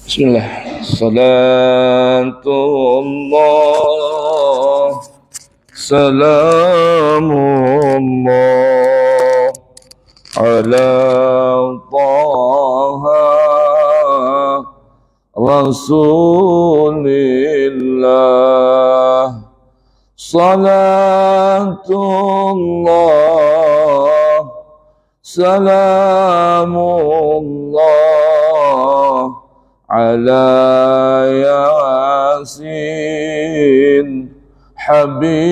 Bismillah. Salatullah, salamullah ala Taha Rasulillah. Salatullah, salamullah ala Yasin Habibillah.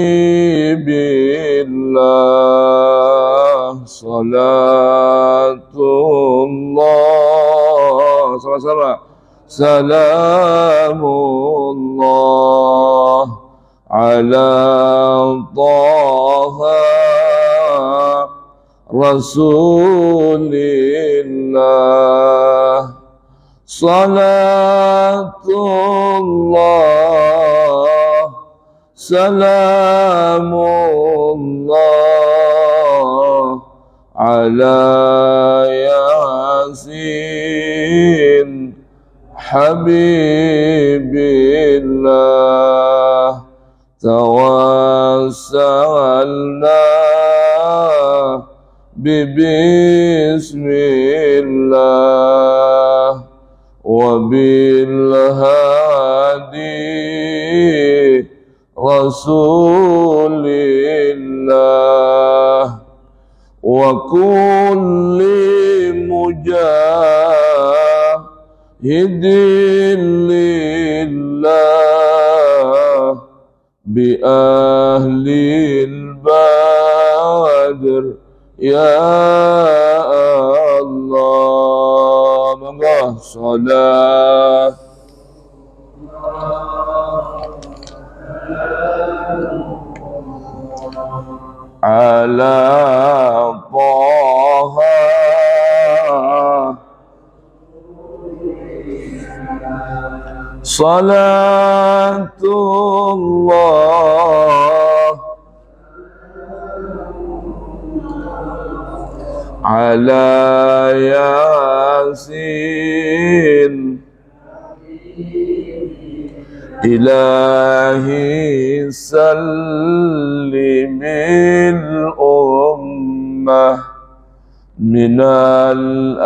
Salatullah, sama-sama. Salamullah ala Taha Rasulillah. Salatullah, salamullah ala Yasin Habibillah. Tawassalna Bismillah wa bil hadi Rasulillah wa kulli mujahidin lillah bi ahlil badr ya Allah. Monggo salat ala Taha salatullah ala Yasin ilahi sallimil ummah minal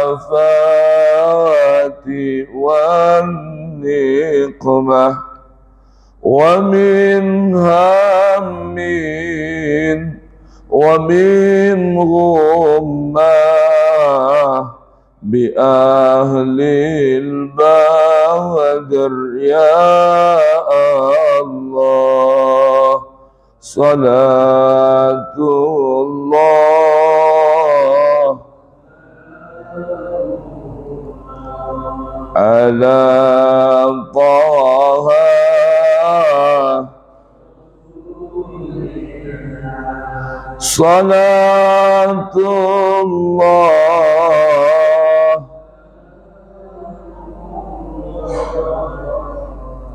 afati wan niqmah wa min hammin wa min ghummah bi ahlil badr ya Allah. Salatullah ala Taha salatullah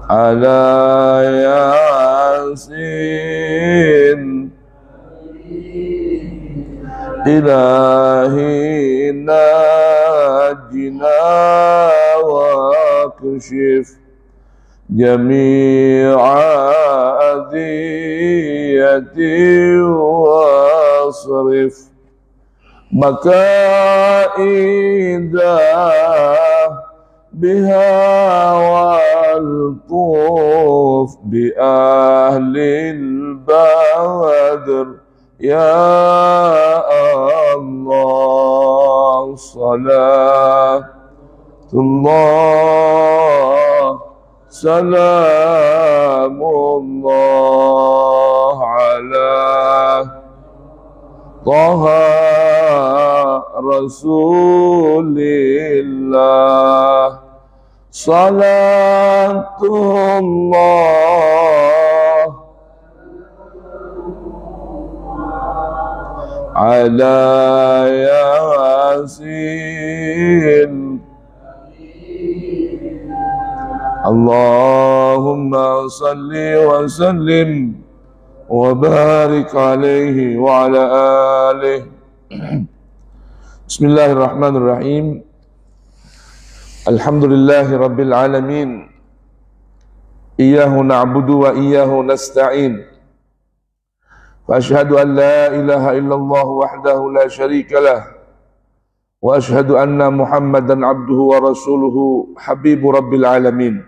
ala Yasin ilahi najina wa kashif jami'a adiyati wasrif makaidah biha wal tuf bi ahlil badr ya Allah. Salatullah, salamullah ala Taha Rasulillah. Salatullah ala Yasin. Allahumma salli wa sallim wa barik alaihi wa ala alihi Bismillahirrahmanirrahim. Alhamdulillahi rabbil alamin. Iyyahu na'budu wa iyyahu nasta'in. Wa ashhadu an la ilaha illallah wahdahu la syarika lah. Wa ashhadu anna Muhammadan abduhu wa rasuluhu habibu rabbil alamin.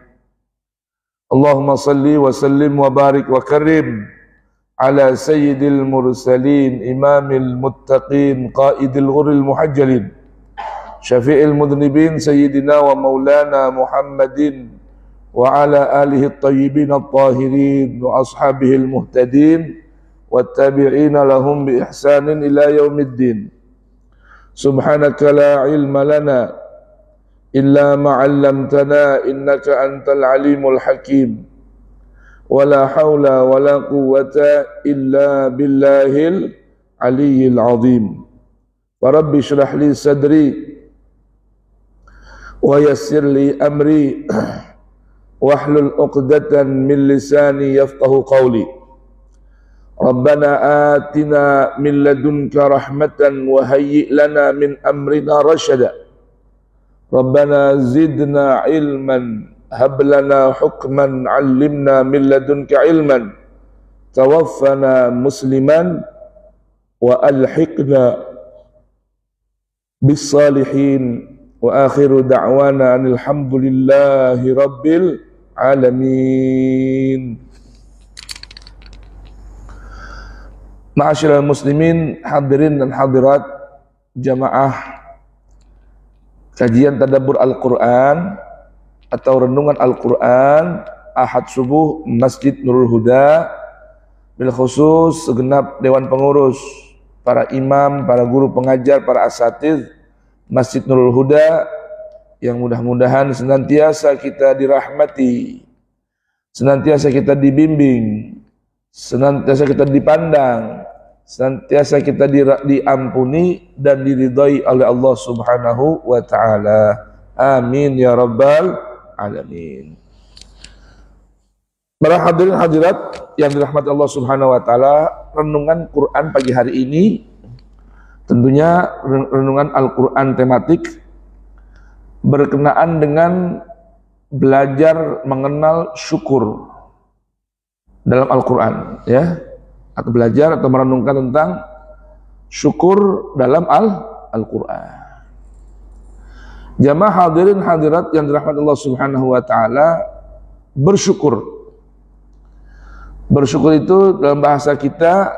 Allahumma salli wa sallim wa barik wa karim ala sayyidil mursalin imamil muttaqin qaidil ghuril muhajjalin syafi'il mudhnibin sayyidina wa maulana Muhammadin wa ala alihi at-tayyibin at-tahirin wa ashabihil muhtadin wattabi'ina lahum bi ihsanin ila yaumiddin. Subhanaka la ilma lana illa ma 'allamtana innaka antal alimul hakim. Wala haula wala quwwata illa billahil aliyyil azim. Rabbi shrah li sadri wa yassir li amri wahlul 'uqdatan min lisani yafqahu qawli. Rabbana atina min ladunka rahmatan wa hayyi' lana min amrina rasyada. Rabbana zidna ilman hab lana hukman 'allimna min ladunka ilman tawaffana musliman wa alhiqna bis salihin wa akhiru da'wana alhamdulillahi rabbil alamin. Ma'asyiral muslimin, hadirin dan hadirat jamaah kajian tadabbur Al-Qur'an atau renungan Al-Quran Ahad Subuh Masjid Nurul Huda, bil khusus segenap dewan pengurus, para imam, para guru pengajar, para asatidz Masjid Nurul Huda, yang mudah-mudahan senantiasa kita dirahmati, senantiasa kita dibimbing, senantiasa kita dipandang, senantiasa kita diampuni dan diridhai oleh Allah Subhanahu wa ta'ala. Amin ya rabbal alamin. Para hadirin hadirat yang dirahmati Allah Subhanahu wa taala, renungan Quran pagi hari ini tentunya renungan Al-Quran tematik berkenaan dengan belajar mengenal syukur dalam Al-Quran, ya. Atau belajar atau merenungkan tentang syukur dalam Al-Quran. Jamaah hadirin hadirat yang dirahmati Allah Subhanahu wa taala, bersyukur. Bersyukur itu dalam bahasa kita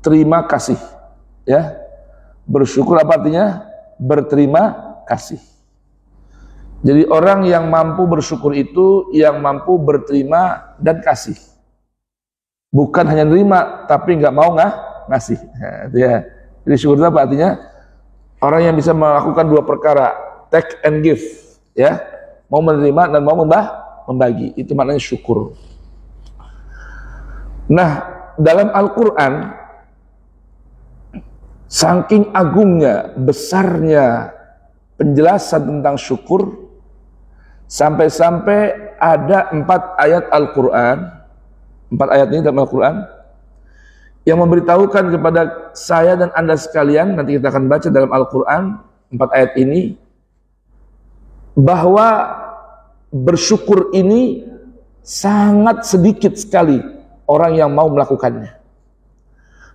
terima kasih, ya. Bersyukur apa artinya? Berterima kasih. Jadi orang yang mampu bersyukur itu yang mampu berterima dan kasih. Bukan hanya nerima tapi nggak mau ngasih. Ya. Jadi syukur itu apa artinya? Orang yang bisa melakukan dua perkara, take and give, ya, mau menerima dan mau membagi, itu maknanya syukur. Nah, dalam Al-Quran, saking agungnya, besarnya penjelasan tentang syukur, sampai-sampai ada 4 ayat Al-Quran, 4 ayat ini dalam Al-Quran, yang memberitahukan kepada saya dan Anda sekalian, nanti kita akan baca dalam Al-Quran 4 ayat ini, bahwa bersyukur ini sangat sedikit sekali orang yang mau melakukannya.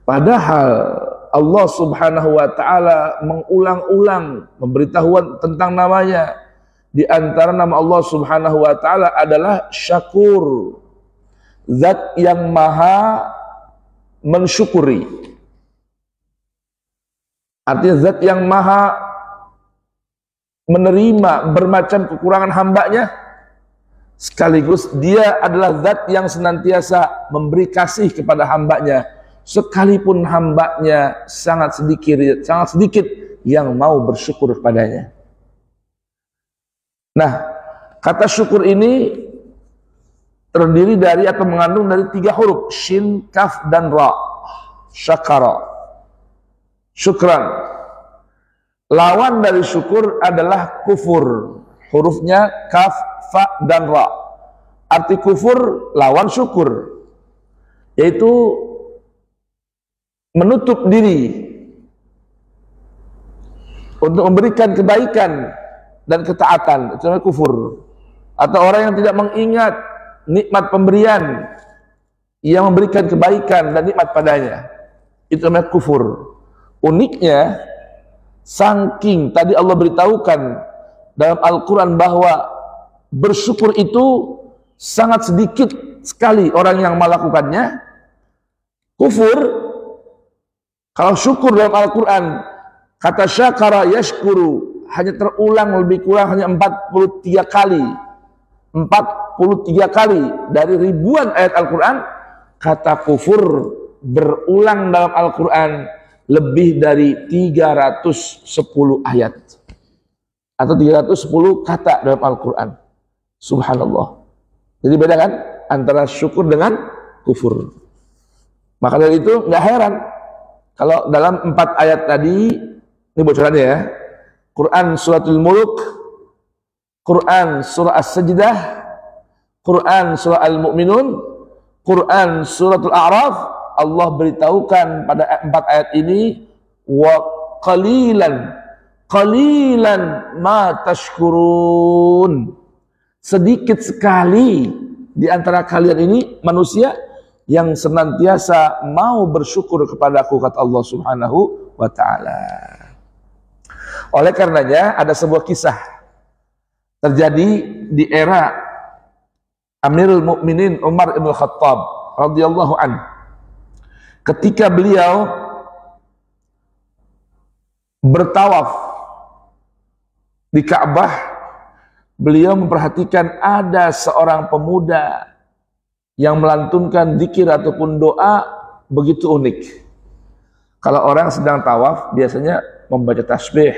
Padahal Allah Subhanahu wa ta'ala mengulang-ulang memberitahuan tentang namanya. Di antara nama Allah Subhanahu wa ta'ala adalah Syakur, zat yang maha mensyukuri. Artinya zat yang maha menerima bermacam kekurangan hambanya, sekaligus dia adalah zat yang senantiasa memberi kasih kepada hambanya, sekalipun hambanya sangat sedikit yang mau bersyukur kepadanya. Nah, kata syukur ini terdiri dari atau mengandung dari 3 huruf, shin, kaf, dan ra. Syakara, syukran. Lawan dari syukur adalah kufur, hurufnya kaf, fa, dan ra. Arti kufur lawan syukur, yaitu menutup diri untuk memberikan kebaikan dan ketaatan, itu namanya kufur. Atau orang yang tidak mengingat nikmat pemberian yang memberikan kebaikan dan nikmat padanya, itu namanya kufur. Uniknya, saking tadi Allah beritahukan dalam Al-Quran bahwa bersyukur itu sangat sedikit sekali orang yang melakukannya. Kufur, kalau syukur dalam Al-Quran, kata syakara yashkuru, hanya terulang lebih kurang hanya 43 kali. 43 kali dari ribuan ayat Al-Quran. Kata kufur berulang dalam Al-Quran lebih dari 310 ayat atau 310 kata dalam Al-Quran. Subhanallah. Jadi beda kan antara syukur dengan kufur. Maka dari itu nggak heran kalau dalam 4 ayat tadi, ini bocorannya ya, Quran suratul Mulk, Quran surah As-Sajdah, Quran surah Al-Mu'minun, Quran suratul A'raf, Allah beritahukan pada 4 ayat ini, wa qalilan ma tashkurun. Sedikit sekali di antara kalian ini manusia yang senantiasa mau bersyukur kepadaku, kata Allah Subhanahu wa ta'ala. Oleh karenanya ada sebuah kisah terjadi di era Amirul Mukminin Umar ibn Khattab radhiyallahu anhu. Ketika beliau bertawaf di Ka'bah, beliau memperhatikan ada seorang pemuda yang melantunkan zikir ataupun doa begitu unik. Kalau orang sedang tawaf biasanya membaca tasbih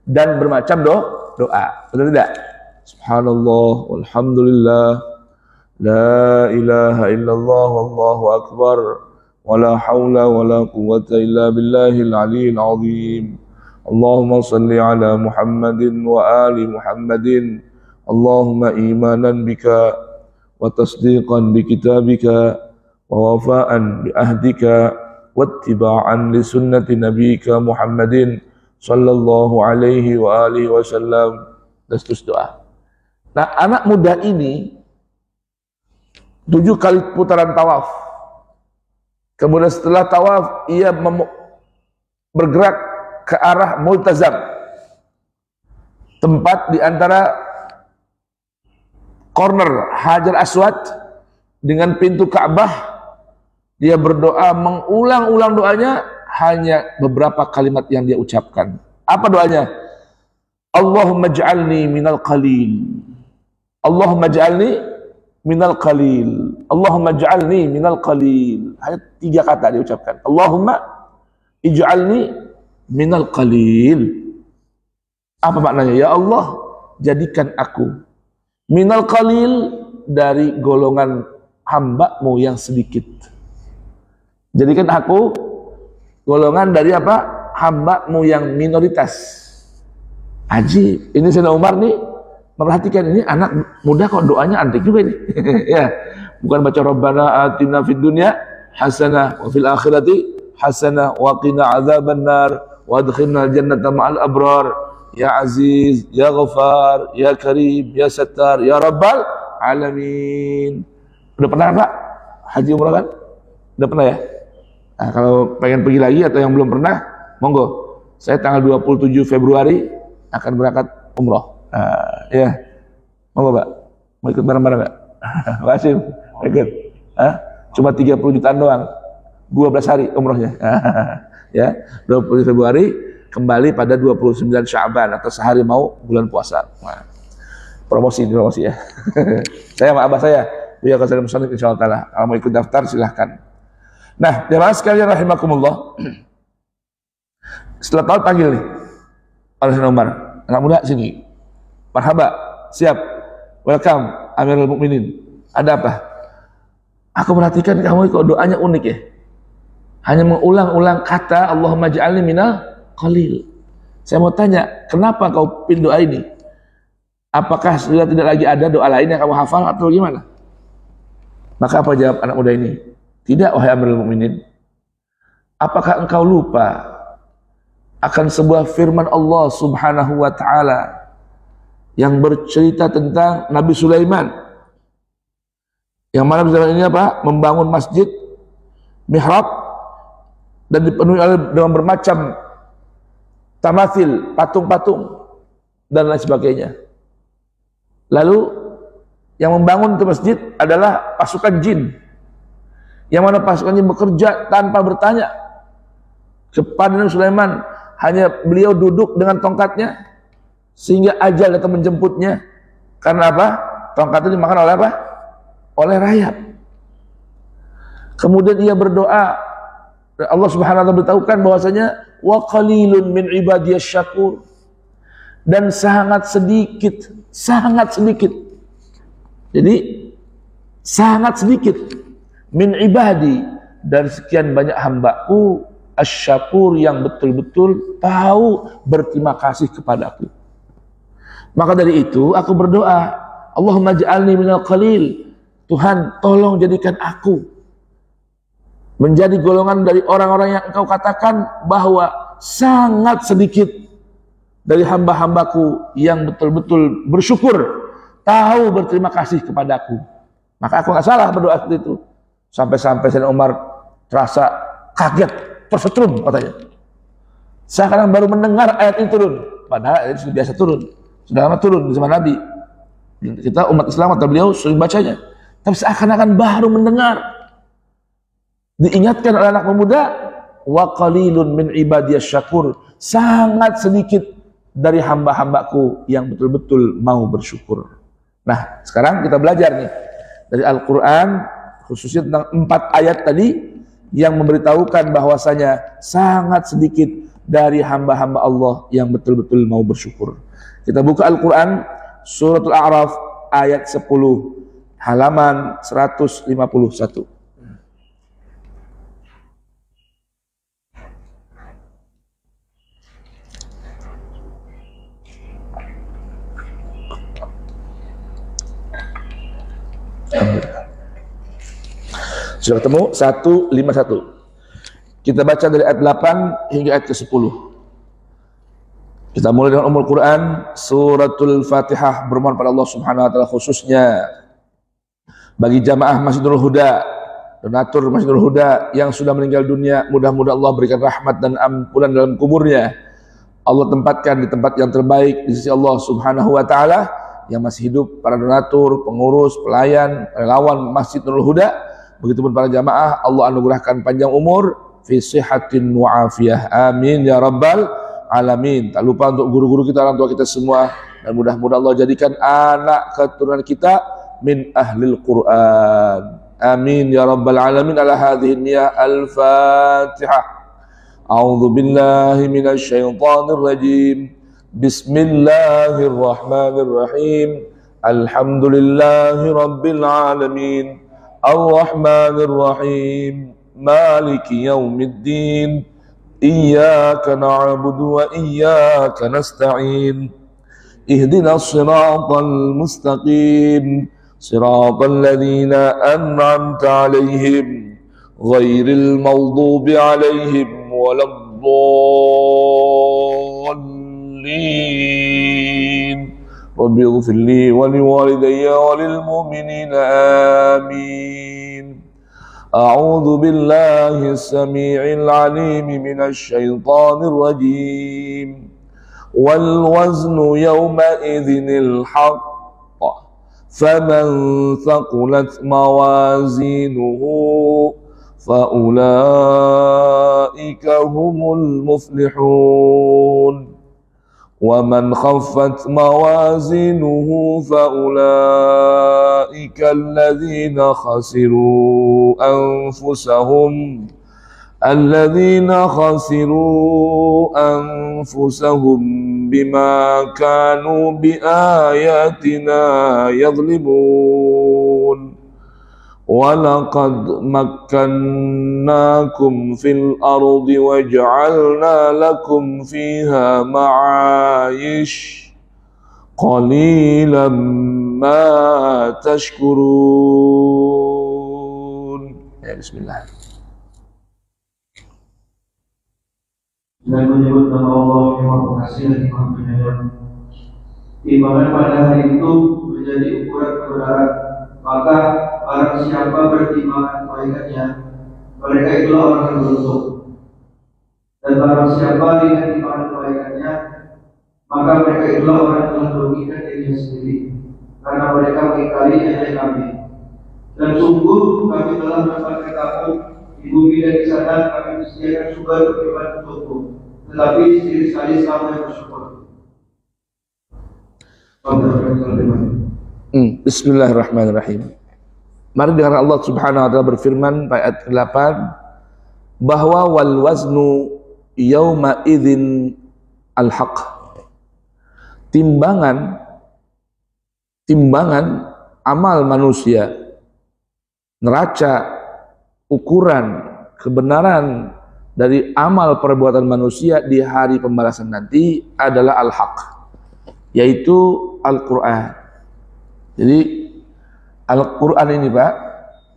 dan bermacam doa, betul tidak? Subhanallah, walhamdulillah, la ilaha illallah, wallahu akbar, wala hawla wala quwwata illa billahil aliyyil azim. Allahumma salli ala Muhammadin wa ali Muhammadin. Allahumma imanan bika wa tasdiqan bi kitabika wa wafa'an bi ahdika wa ittiba'an li sunnati nabiyyika Muhammadin sallallahu alaihi wa alihi wasallam. Dan seterusnya doa. Nah, anak muda ini 7 kali putaran tawaf. Kemudian setelah tawaf ia bergerak ke arah Multazam, tempat di antara corner Hajar Aswad dengan pintu Ka'bah. Dia berdoa, mengulang-ulang doanya, hanya beberapa kalimat yang dia ucapkan. Apa doanya? Allahumma ja'alni minal qalil. Allahumma ja'alni minal qalil. Allahumma ja'alni minal qalil. Hanya 3 kata dia ucapkan. Allahumma ij'alni minal qalil. Apa maknanya? Ya Allah, jadikan aku minal qalil, dari golongan hamba-Mu yang sedikit. Jadikan aku golongan dari apa? Hamba-Mu yang minoritas. Ajib. Ini Sayyidina Umar nih memperhatikan, ini anak muda kok doanya antik juga ini. Ya, bukan baca Rabbana atina fid dunya hasanah wa fil akhirati hasanah wa qina adzabannar wa adkhilna jannata ma'al abrar. Ya Aziz, Ya Ghafar, Ya Karim, Ya Sattar, Ya Rabbal Alamin. Udah pernah Pak haji umrah kan? Udah pernah ya? Nah, kalau pengen pergi lagi atau yang belum pernah, monggo. Saya tanggal 27 Februari akan berangkat umroh. Ya, monggo Pak. Mau ikut bareng-bareng Pak? Makasih, ikut. Cuma 30 jutaan doang, 12 hari umrohnya. Ya, 20 Februari kembali pada 29 Sya'ban atau sehari mau bulan puasa. Nah, promosi ya. Saya sama abah saya, beliau akan saya musannif insyaallah taala. Kalau mau ikut daftar silahkan. Nah, jemaah sekalian rahimakumullah. Setelah tahun panggil nih oleh Umar, anak muda sini. Marhaba, siap. Welcome Amirul Mukminin. Ada apa? Aku perhatikan kamu kok doanya unik ya. Hanya mengulang-ulang kata Allahumma ja'alni minal qalil. Saya mau tanya, kenapa kau pilih doa ini? Apakah sudah tidak lagi ada doa lain yang kamu hafal atau gimana? Maka apa jawab anak muda ini? Tidak, wahai Amirul Mukminin. Apakah engkau lupa akan sebuah firman Allah Subhanahu wa taala yang bercerita tentang Nabi Sulaiman. Yang mana Sulaiman ini apa? Membangun masjid, mihrab, dan dipenuhi dengan bermacam tamathil, patung-patung dan lain sebagainya. Lalu yang membangun itu masjid adalah pasukan jin, yang mana pasukan jin bekerja tanpa bertanya kepada Nabi Sulaiman. Hanya beliau duduk dengan tongkatnya sehingga ajal datang menjemputnya. Karena apa? Tongkat itu dimakan oleh apa? Oleh rayap. Kemudian ia berdoa. Allah Subhanahu wa taala beritahukan bahwasanya wa qalilun min ibadiyasy syakur, dan sangat sedikit. Jadi sangat sedikit min ibadi, dari sekian banyak hambaku asy-syakur, yang betul-betul tahu berterima kasih kepadaku. Maka dari itu aku berdoa, Allahumma ja'alni minal qalil. Tuhan, tolong jadikan aku menjadi golongan dari orang-orang yang engkau katakan bahwa sangat sedikit dari hamba-hambaku yang betul-betul bersyukur, tahu berterima kasih kepadaku. Maka aku nggak salah berdoa seperti itu. Sampai-sampai Sayyidina Umar terasa kaget, tersetrum katanya. Sekarang baru mendengar ayat itu turun, padahal ayat itu sudah biasa turun, sudah lama turun di zaman Nabi. Kita umat Islam atau beliau sering bacanya, tapi seakan-akan baru mendengar. Diingatkan oleh anak pemuda, wa qalilun min ibadiyasy syakur, sangat sedikit dari hamba-hambaku yang betul-betul mau bersyukur. Nah, sekarang kita belajar nih dari Al-Quran, khususnya tentang 4 ayat tadi yang memberitahukan bahwasanya sangat sedikit dari hamba-hamba Allah yang betul-betul mau bersyukur. Kita buka Al-Quran, Suratul A'raf ayat 10, halaman 151. Sudah ketemu? 151. Kita baca dari ayat 8 hingga ayat ke-10. Kita mulai dengan Ummul Quran, Suratul Fatihah, bermohon pada Allah Subhanahu wa taala khususnya bagi jamaah Masjidul Huda, donatur Masjidul Huda yang sudah meninggal dunia, mudah-mudahan Allah berikan rahmat dan ampunan dalam kuburnya. Allah tempatkan di tempat yang terbaik di sisi Allah Subhanahu wa taala. Yang masih hidup, para donatur, pengurus, pelayan, relawan Masjidul Huda, begitupun para jamaah, Allah anugerahkan panjang umur, fi sihatin wa afiyah, amin ya rabbal alamin. Tak lupa untuk guru-guru kita, orang tua kita semua, dan mudah-mudahan Allah jadikan anak keturunan kita min ahlil Quran, amin ya rabbal alamin. Ala hadhihi niyah. Al-Fatihah. A'udzu billahi minasy syaithanir rajim. Bismillahirrahmanirrahim. Alhamdulillahi rabbil alamin. Ar-Rahmanir-Rahim. Maliki yaumiddin. Iyyaka na'budu wa iyyaka nasta'in. Ihdinas siratal mustaqim. Siratal ladzina an'amta 'alaihim ghairil maghdubi 'alaihim waladdallin. Rabbi ighfirli wa liwalidayya wa lilmu'minina amin. A'udzu billahi as-sami'il 'alim minasy syaithanir rajim. Wal waznu yawma idzinil haqq, faman thaqulat mawazinuhu fa ulaika humul muflihun. وَمَنْ خَفَّتْ مَوَازِينُهُ فَأُولَئِكَ الَّذِينَ خَسِرُوا أَنفُسَهُمْ بِمَا كَانُوا بِآيَاتِنَا يَظْلِمُونَ. وَلَقَدْ مَكَّنَّاكُمْ فِي الْأَرْضِ وَجَعَلْنَا لَكُمْ فِيهَا مَعَايِشَ قَلِيلًا مَا تَشْكُرُونَ. Ya, bismillah. dengan menyebut nama Allah yang Maha Pengasih lagi Maha Penyayang, di mana pada hari itu menjadi ukuran kebenaran. Maka barang siapa bertimbangan kebaikannya, mereka itulah orang yang beruntung. Dan barang siapa dengan timbangan kebaikannya, maka mereka itulah orang yang telah merugikan dirinya sendiri, karena mereka mengingkari ayat kami. Dan sungguh kami telah menempatkan kamu di bumi dan di sana kami disediakan sumber kehidupan untukmu, tetapi sedikit sekali kamu yang bersyukur. Bismillahirrahmanirrahim. Mari dengar Allah Subhanahu wa taala berfirman pada ayat ke-8 bahwa wal waznu yauma idzin al-haq. Timbangan amal manusia, neraca ukuran kebenaran dari amal perbuatan manusia di hari pembalasan nanti adalah al-haq, yaitu Al-Quran. Jadi Al-Quran ini Pak,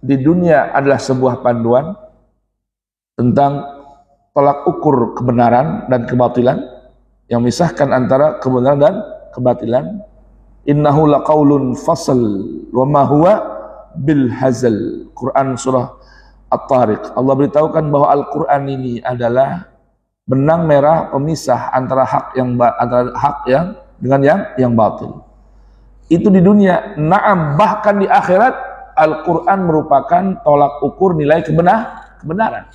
di dunia adalah sebuah panduan tentang tolak ukur kebenaran dan kebatilan, yang memisahkan antara kebenaran dan kebatilan. Innahu laqaulun fasl wa ma huwa bil hazal. Quran surah At-Tariq. Allah beritahukan bahwa Al-Quran ini adalah benang merah pemisah antara hak yang dengan yang batil. Itu di dunia. Na'am, bahkan di akhirat Al-Quran merupakan tolak ukur nilai kebenaran.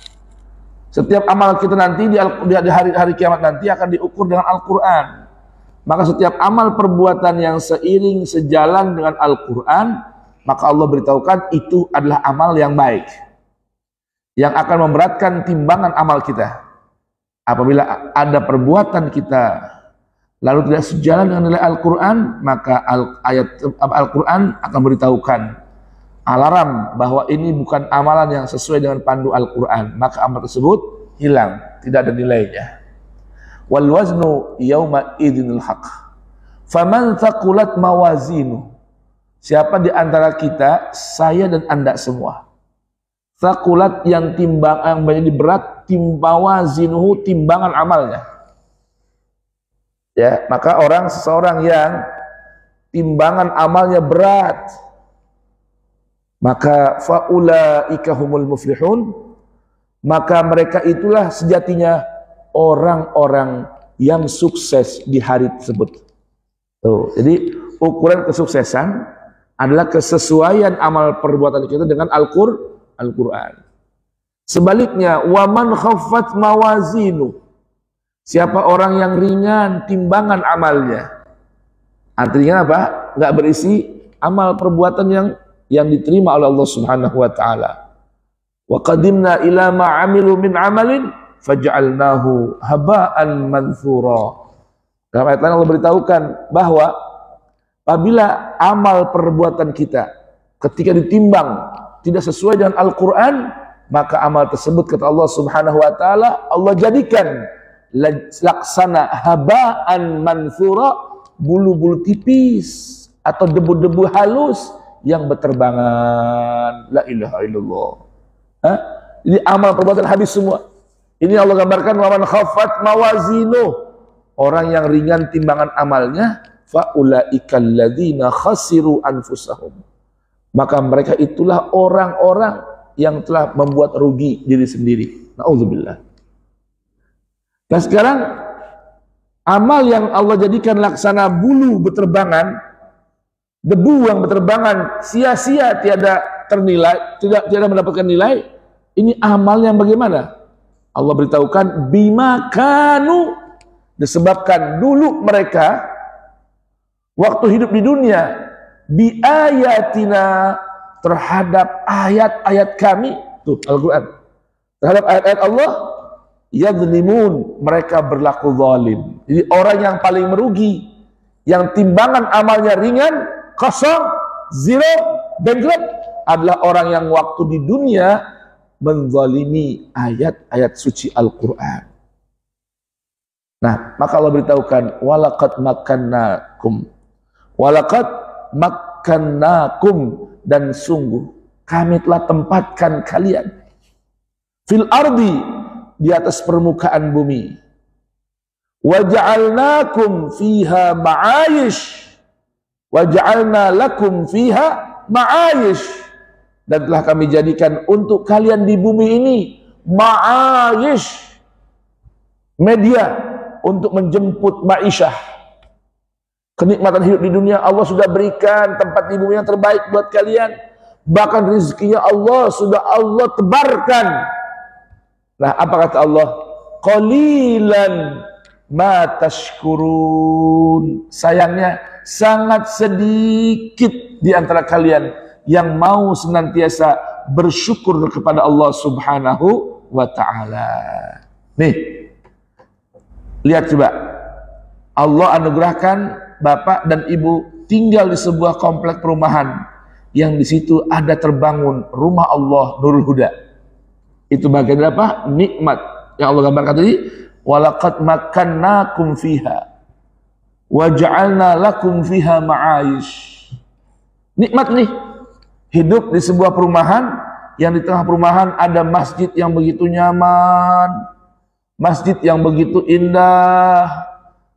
Setiap amal kita nanti di hari kiamat nanti akan diukur dengan Al-Quran. Maka setiap amal perbuatan yang seiring sejalan dengan Al-Quran, maka Allah beritahukan itu adalah amal yang baik, yang akan memberatkan timbangan amal kita. Apabila ada perbuatan kita lalu tidak sejalan dengan nilai Al-Quran, maka Al-Quran akan beritahukan alarm bahwa ini bukan amalan yang sesuai dengan pandu Al-Quran, maka amal tersebut hilang, tidak ada nilainya. Wal waznu yauma idzinil haq. Faman thaqulat mawazinu. Siapa di antara kita, saya dan Anda semua, thaqulat yang menjadi berat, mawazinuhu timbangan amalnya. Ya, maka seseorang yang timbangan amalnya berat, maka faulaika humul muflihun, maka mereka itulah sejatinya orang-orang yang sukses di hari tersebut. Tuh, jadi ukuran kesuksesan adalah kesesuaian amal perbuatan kita dengan Al-Quran. Sebaliknya, waman khaffat mawazinu, siapa orang yang ringan timbangan amalnya. Artinya apa? Nggak berisi amal perbuatan yang diterima oleh Allah Subhanahu wa taala. Wa qadimna ila ma 'amilu min 'amalin faj'alnahu haba'an manthura. Dalam ayat lain Allah beritahukan bahwa apabila amal perbuatan kita ketika ditimbang tidak sesuai dengan Al-Quran, maka amal tersebut kata Allah Subhanahu wa taala Allah jadikan laksana haba'an manthura, bulu-bulu tipis atau debu-debu halus yang berterbangan. La ilaha illallah. Ini amal perbuatan habis semua. Ini Allah gambarkan waman khaffat mawazinu, orang yang ringan timbangan amalnya, faulaikal ladzina khasiru anfusahum, maka mereka itulah orang-orang yang telah membuat rugi diri sendiri. Nauzubillah. Nah sekarang amal yang Allah jadikan laksana bulu berterbangan, debu yang berterbangan, sia-sia tiada ternilai, tidak mendapatkan nilai. Ini amal yang bagaimana? Allah beritahukan bima kanu, disebabkan dulu mereka waktu hidup di dunia bi ayatina, terhadap ayat-ayat kami, tuh Al-Quran, terhadap ayat-ayat Allah, yadzlimun, mereka berlaku zalim. Jadi orang yang paling merugi, yang timbangan amalnya ringan, kosong, zero, bankrupt, adalah orang yang waktu di dunia menzalimi ayat-ayat suci Al-Quran. Nah, maka Allah beritahukan walaqad makkannakum, dan sungguh kami telah tempatkan kalian fil ardi, di atas permukaan bumi, Wa ja'alnakum fiha ma'ayish. Wa ja'alna lakum fiha ma'ayish. Dan telah kami jadikan untuk kalian di bumi ini ma'ayish, media untuk menjemput ma'isyah. Kenikmatan hidup di dunia Allah sudah berikan tempat di bumi yang terbaik buat kalian. Bahkan rezekinya Allah sudah Allah tebarkan. Nah, apa kata Allah? Qalilan ma tashkurun. Sayangnya sangat sedikit di antara kalian yang mau senantiasa bersyukur kepada Allah Subhanahu wa ta'ala. Nih, lihat coba. Allah anugerahkan bapak dan ibu tinggal di sebuah komplek perumahan yang di situ ada terbangun rumah Allah Nurul Huda. Itu bagian dari apa? Nikmat yang Allah gambarkan tadi. Walaqad makkannakum fiha wa ja'alna lakum fiha ma'ayish. Nikmat nih, hidup di sebuah perumahan yang di tengah perumahan ada masjid yang begitu nyaman, masjid yang begitu indah,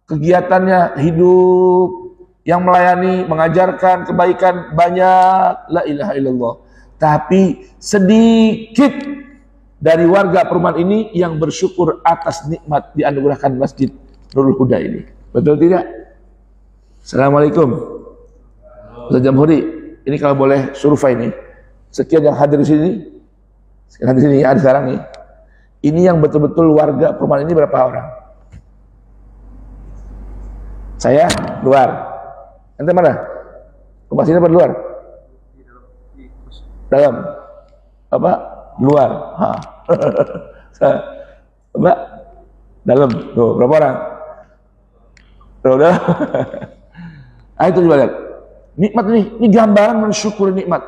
kegiatannya hidup, yang melayani, mengajarkan kebaikan banyak, la ilaha illallah. Tapi sedikit dari warga perumahan ini yang bersyukur atas nikmat dianugerahkan masjid Nurul Huda ini. Betul tidak? Assalamualaikum. Ustaz Jamhuri, ini kalau boleh survei nih. Sekian yang hadir di sini. Sekian hadir di sini ada sekarang nih. Ini yang betul-betul warga perumahan ini berapa orang? Saya luar. Ente mana? Rumah sini apa luar? Dalam. Apa? Luar. Ha. Apa? Dalam. Tuh, berapa orang? Tuh, dalam. Ah, itu coba lihat. Nikmat ini gambaran mensyukuri nikmat.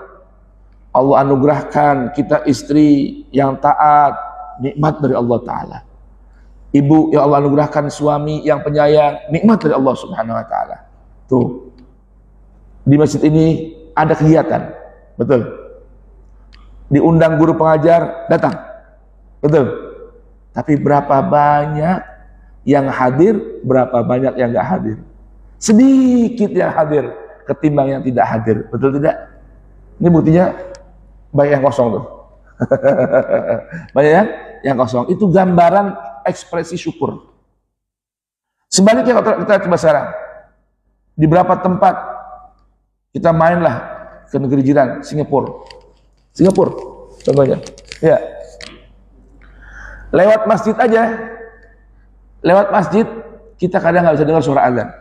Allah anugerahkan kita istri yang taat, nikmat dari Allah Ta'ala. Ibu yang Allah anugerahkan suami yang penyayang, nikmat dari Allah Subhanahu wa Ta'ala. Tuh, di masjid ini ada kegiatan, betul. Diundang guru pengajar, datang, betul. Tapi berapa banyak yang hadir, berapa banyak yang nggak hadir? Sedikit yang hadir ketimbang yang tidak hadir, betul tidak? Ini buktinya banyak yang kosong tuh. Banyak yang kosong. Itu gambaran ekspresi syukur. Sebaliknya kalau kita coba sekarang, di beberapa tempat kita mainlah ke negeri jiran, Singapura contohnya, ya. Lewat masjid aja, lewat masjid kita kadang nggak bisa dengar suara azan.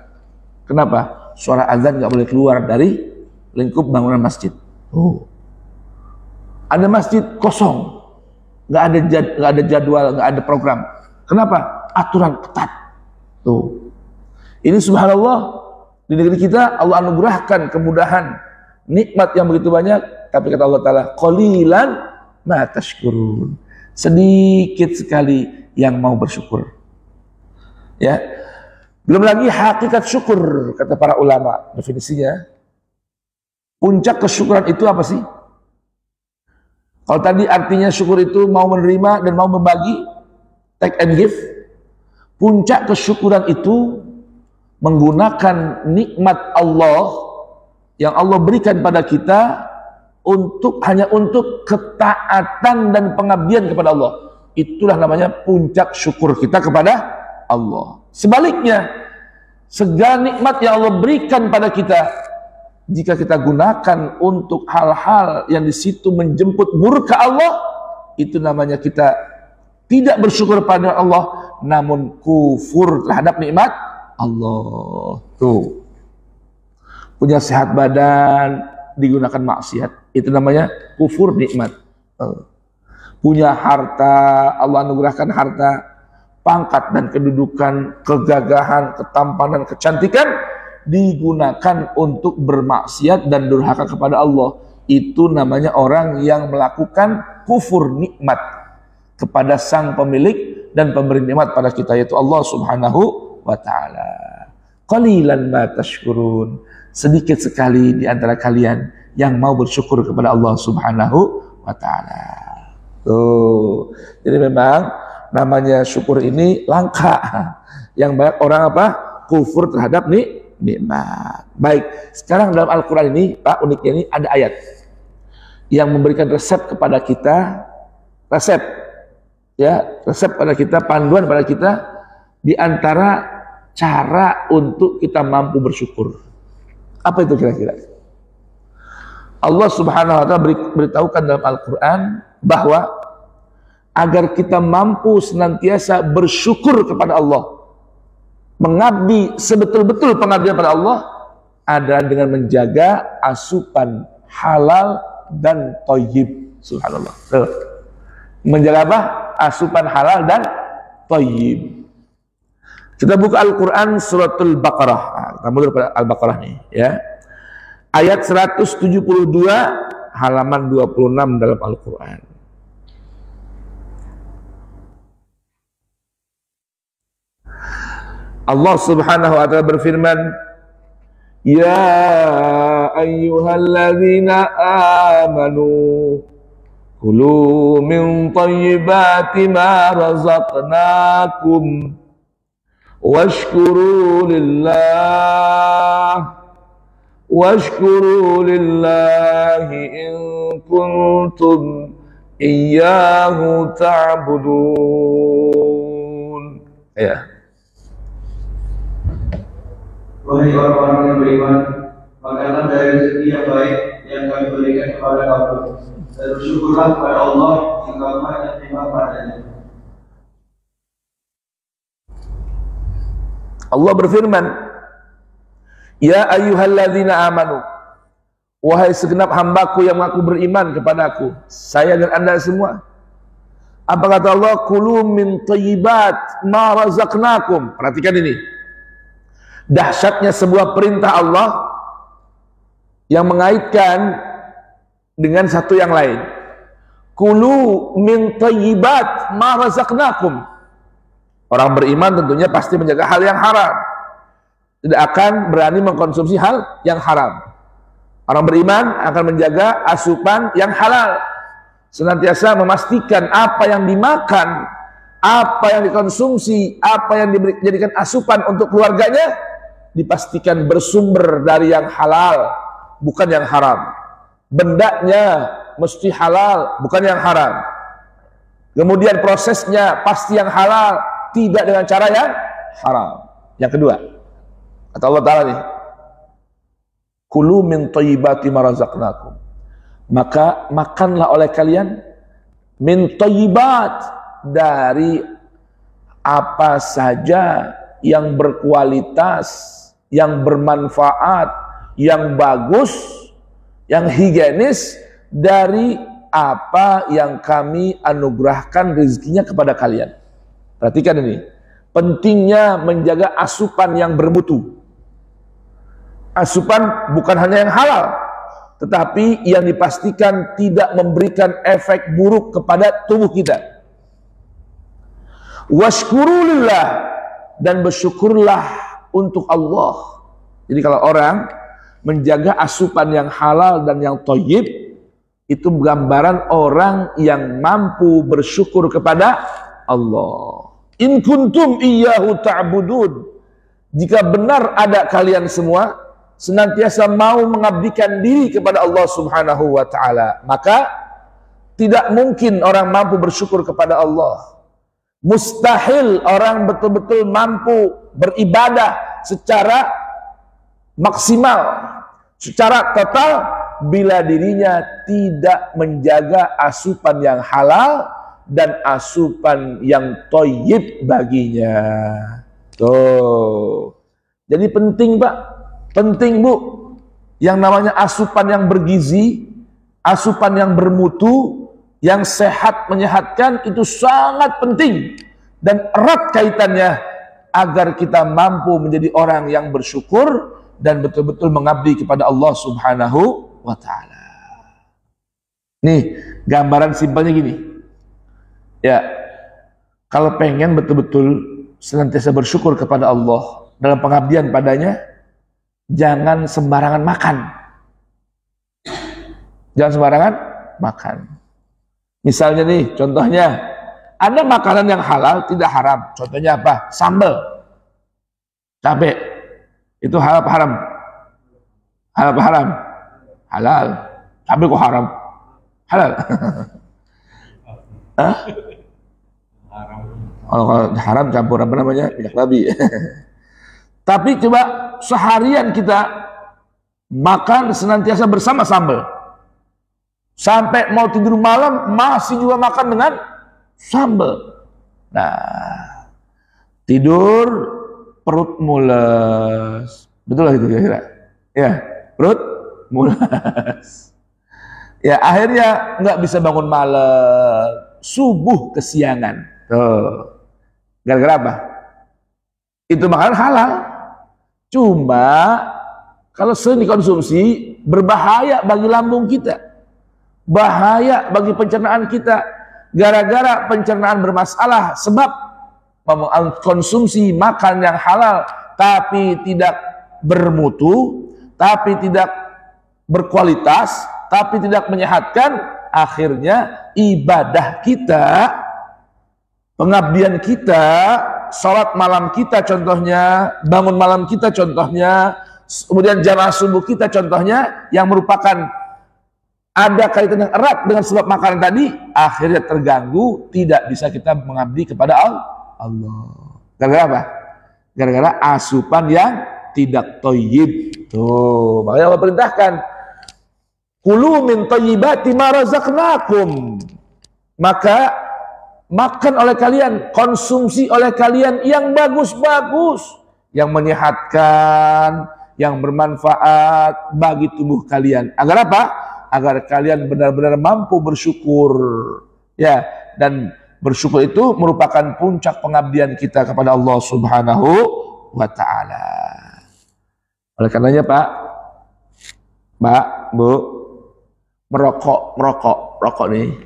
Kenapa? Suara azan nggak boleh keluar dari lingkup bangunan masjid. Ada masjid kosong, nggak ada jadwal, nggak ada program. Kenapa? Aturan ketat. Tuh, ini subhanallah, di negeri kita Allah anugerahkan kemudahan, nikmat yang begitu banyak, tapi kata Allah Ta'ala, qalilan ma tashkurun. Sedikit sekali yang mau bersyukur. Ya, belum lagi hakikat syukur, kata para ulama, definisinya. Puncak kesyukuran itu apa sih? Kalau tadi artinya syukur itu mau menerima dan mau membagi, take and give. Puncak kesyukuran itu menggunakan nikmat Allah yang Allah berikan pada kita hanya untuk ketaatan dan pengabdian kepada Allah. Itulah namanya puncak syukur kita kepada Allah. Sebaliknya, segala nikmat yang Allah berikan pada kita, jika kita gunakan untuk hal-hal yang di situ menjemput murka Allah, itu namanya kita tidak bersyukur pada Allah, namun kufur terhadap nikmat Allah. Tuh, punya sehat badan digunakan maksiat, itu namanya kufur nikmat. Punya harta, Allah anugerahkan harta, pangkat dan kedudukan, kegagahan, ketampanan, kecantikan, digunakan untuk bermaksiat dan durhaka kepada Allah. Itu namanya orang yang melakukan kufur nikmat kepada sang pemilik dan pemberi nikmat pada kita, yaitu Allah Subhanahu wa Ta'ala. Qalilan ma tashkurun. Sedikit sekali di antara kalian yang mau bersyukur kepada Allah Subhanahu wa Ta'ala. Tuh, jadi memang namanya syukur ini langka. Yang banyak orang apa? Kufur terhadap nikmat. Baik, sekarang dalam Al-Quran ini, Pak, uniknya ini ada ayat yang memberikan resep kepada kita, resep pada kita, panduan pada kita di antara cara untuk kita mampu bersyukur. Apa itu kira-kira? Allah Subhanahu wa ta'ala beritahukan dalam Al-Quran bahwa agar kita mampu senantiasa bersyukur kepada Allah, mengabdi sebetul-betul pengabdian pada Allah, adalah dengan menjaga asupan halal dan thayyib. Subhanallah. Menjaga apa? Asupan halal dan thayyib. Kita buka Al-Quran suratul Baqarah. Nah, kita mulai pada Al-Baqarah nih, ya. Ayat 172 halaman 26 dalam Al-Quran. Allah Subhanahu wa ta'ala berfirman, Ya ayyuhalladzina amanu kulu min thayyibati ma razaqnakum washkuru lillahi in kuntum iyyahu ta'budun. Ya. Wahai orang-orang yang beriman, makanlah dari rezeki yang baik yang kami berikan kepada kamu, dan bersyukurlah kepada Allah yang kamu hanya terima padanya. Allah berfirman, Ya ayyuhalladzina amanu, wahai segenap hambaku yang mengaku beriman kepadaku, saya dan anda semua. Apa kata Allah? Kulu min thayyibat ma razaqnakum. Perhatikan ini, dahsyatnya sebuah perintah Allah yang mengaitkan dengan satu yang lain. Kulu min thayyibat ma razaqnakum. Orang beriman tentunya pasti menjaga hal yang haram, tidak akan berani mengkonsumsi hal yang haram. Orang beriman akan menjaga asupan yang halal, senantiasa memastikan apa yang dimakan, apa yang dikonsumsi, apa yang dijadikan asupan untuk keluarganya dipastikan bersumber dari yang halal, bukan yang haram. Bendanya mesti halal, bukan yang haram. Kemudian prosesnya pasti yang halal, tidak dengan cara yang haram. Yang kedua, kata Allah Ta'ala nih, Kulu min thayyibati ma razaqnakum. Maka makanlah oleh kalian min thayyibat, dari apa saja yang berkualitas, yang bermanfaat, yang bagus, yang higienis, dari apa yang kami anugerahkan rezekinya kepada kalian. Perhatikan ini, pentingnya menjaga asupan yang bermutu. Asupan bukan hanya yang halal, tetapi yang dipastikan tidak memberikan efek buruk kepada tubuh kita. Washkurulillah, dan bersyukurlah untuk Allah. Jadi kalau orang menjaga asupan yang halal dan yang thayyib, itu gambaran orang yang mampu bersyukur kepada Allah. In kuntum iyyahu ta'budun. Jika benar ada kalian semua senantiasa mau mengabdikan diri kepada Allah Subhanahu wa ta'ala, maka tidak mungkin orang mampu bersyukur kepada Allah. Mustahil orang betul-betul mampu beribadah secara maksimal, secara total, bila dirinya tidak menjaga asupan yang halal dan asupan yang thayyib baginya. Tuh. Jadi penting, Pak, penting, Bu, yang namanya asupan yang bergizi, asupan yang bermutu, yang sehat menyehatkan, itu sangat penting dan erat kaitannya agar kita mampu menjadi orang yang bersyukur dan betul-betul mengabdi kepada Allah Subhanahu wa ta'ala. Nih, gambaran simpelnya gini. Ya, kalau pengen betul-betul senantiasa bersyukur kepada Allah dalam pengabdian padanya, jangan sembarangan makan. Jangan sembarangan makan. Misalnya nih, contohnya, ada makanan yang halal, tidak haram. Contohnya apa? Sambal. Capek. Itu halal apa haram? Halal apa haram? Halal. Tapi kok haram? Halal. Hah? Kalau haram campur apa namanya? Minyak babi. Tapi coba seharian kita makan senantiasa bersama sambal. Sampai mau tidur malam masih juga makan dengan sambal. Nah, tidur perut mules. Betul lah itu kira-kira. Ya, perut mules. Ya, akhirnya nggak bisa bangun malam. Subuh kesiangan. Tuh. Gara-gara apa? Itu makanan halal. Cuma kalau sering dikonsumsi berbahaya bagi lambung kita. Bahaya bagi pencernaan kita. Gara-gara pencernaan bermasalah sebab mengkonsumsi makan yang halal tapi tidak bermutu, tapi tidak berkualitas, tapi tidak menyehatkan, akhirnya ibadah kita, pengabdian kita, sholat malam kita contohnya, bangun malam kita contohnya, kemudian jamaah subuh kita contohnya, yang merupakan ada kaitan yang erat dengan sebab makanan tadi, akhirnya terganggu, tidak bisa kita mengabdi kepada Allah. Gara-gara apa? Gara-gara asupan yang tidak thayyib. Tuh, makanya Allah perintahkan, kulu min thayyibati ma razaqnakum. Maka makan oleh kalian, konsumsi oleh kalian yang bagus-bagus, yang menyehatkan, yang bermanfaat bagi tubuh kalian. Agar apa? Agar kalian benar-benar mampu bersyukur. Ya, dan bersyukur itu merupakan puncak pengabdian kita kepada Allah Subhanahu wa ta'ala. Oleh karenanya Pak, Bu, merokok nih,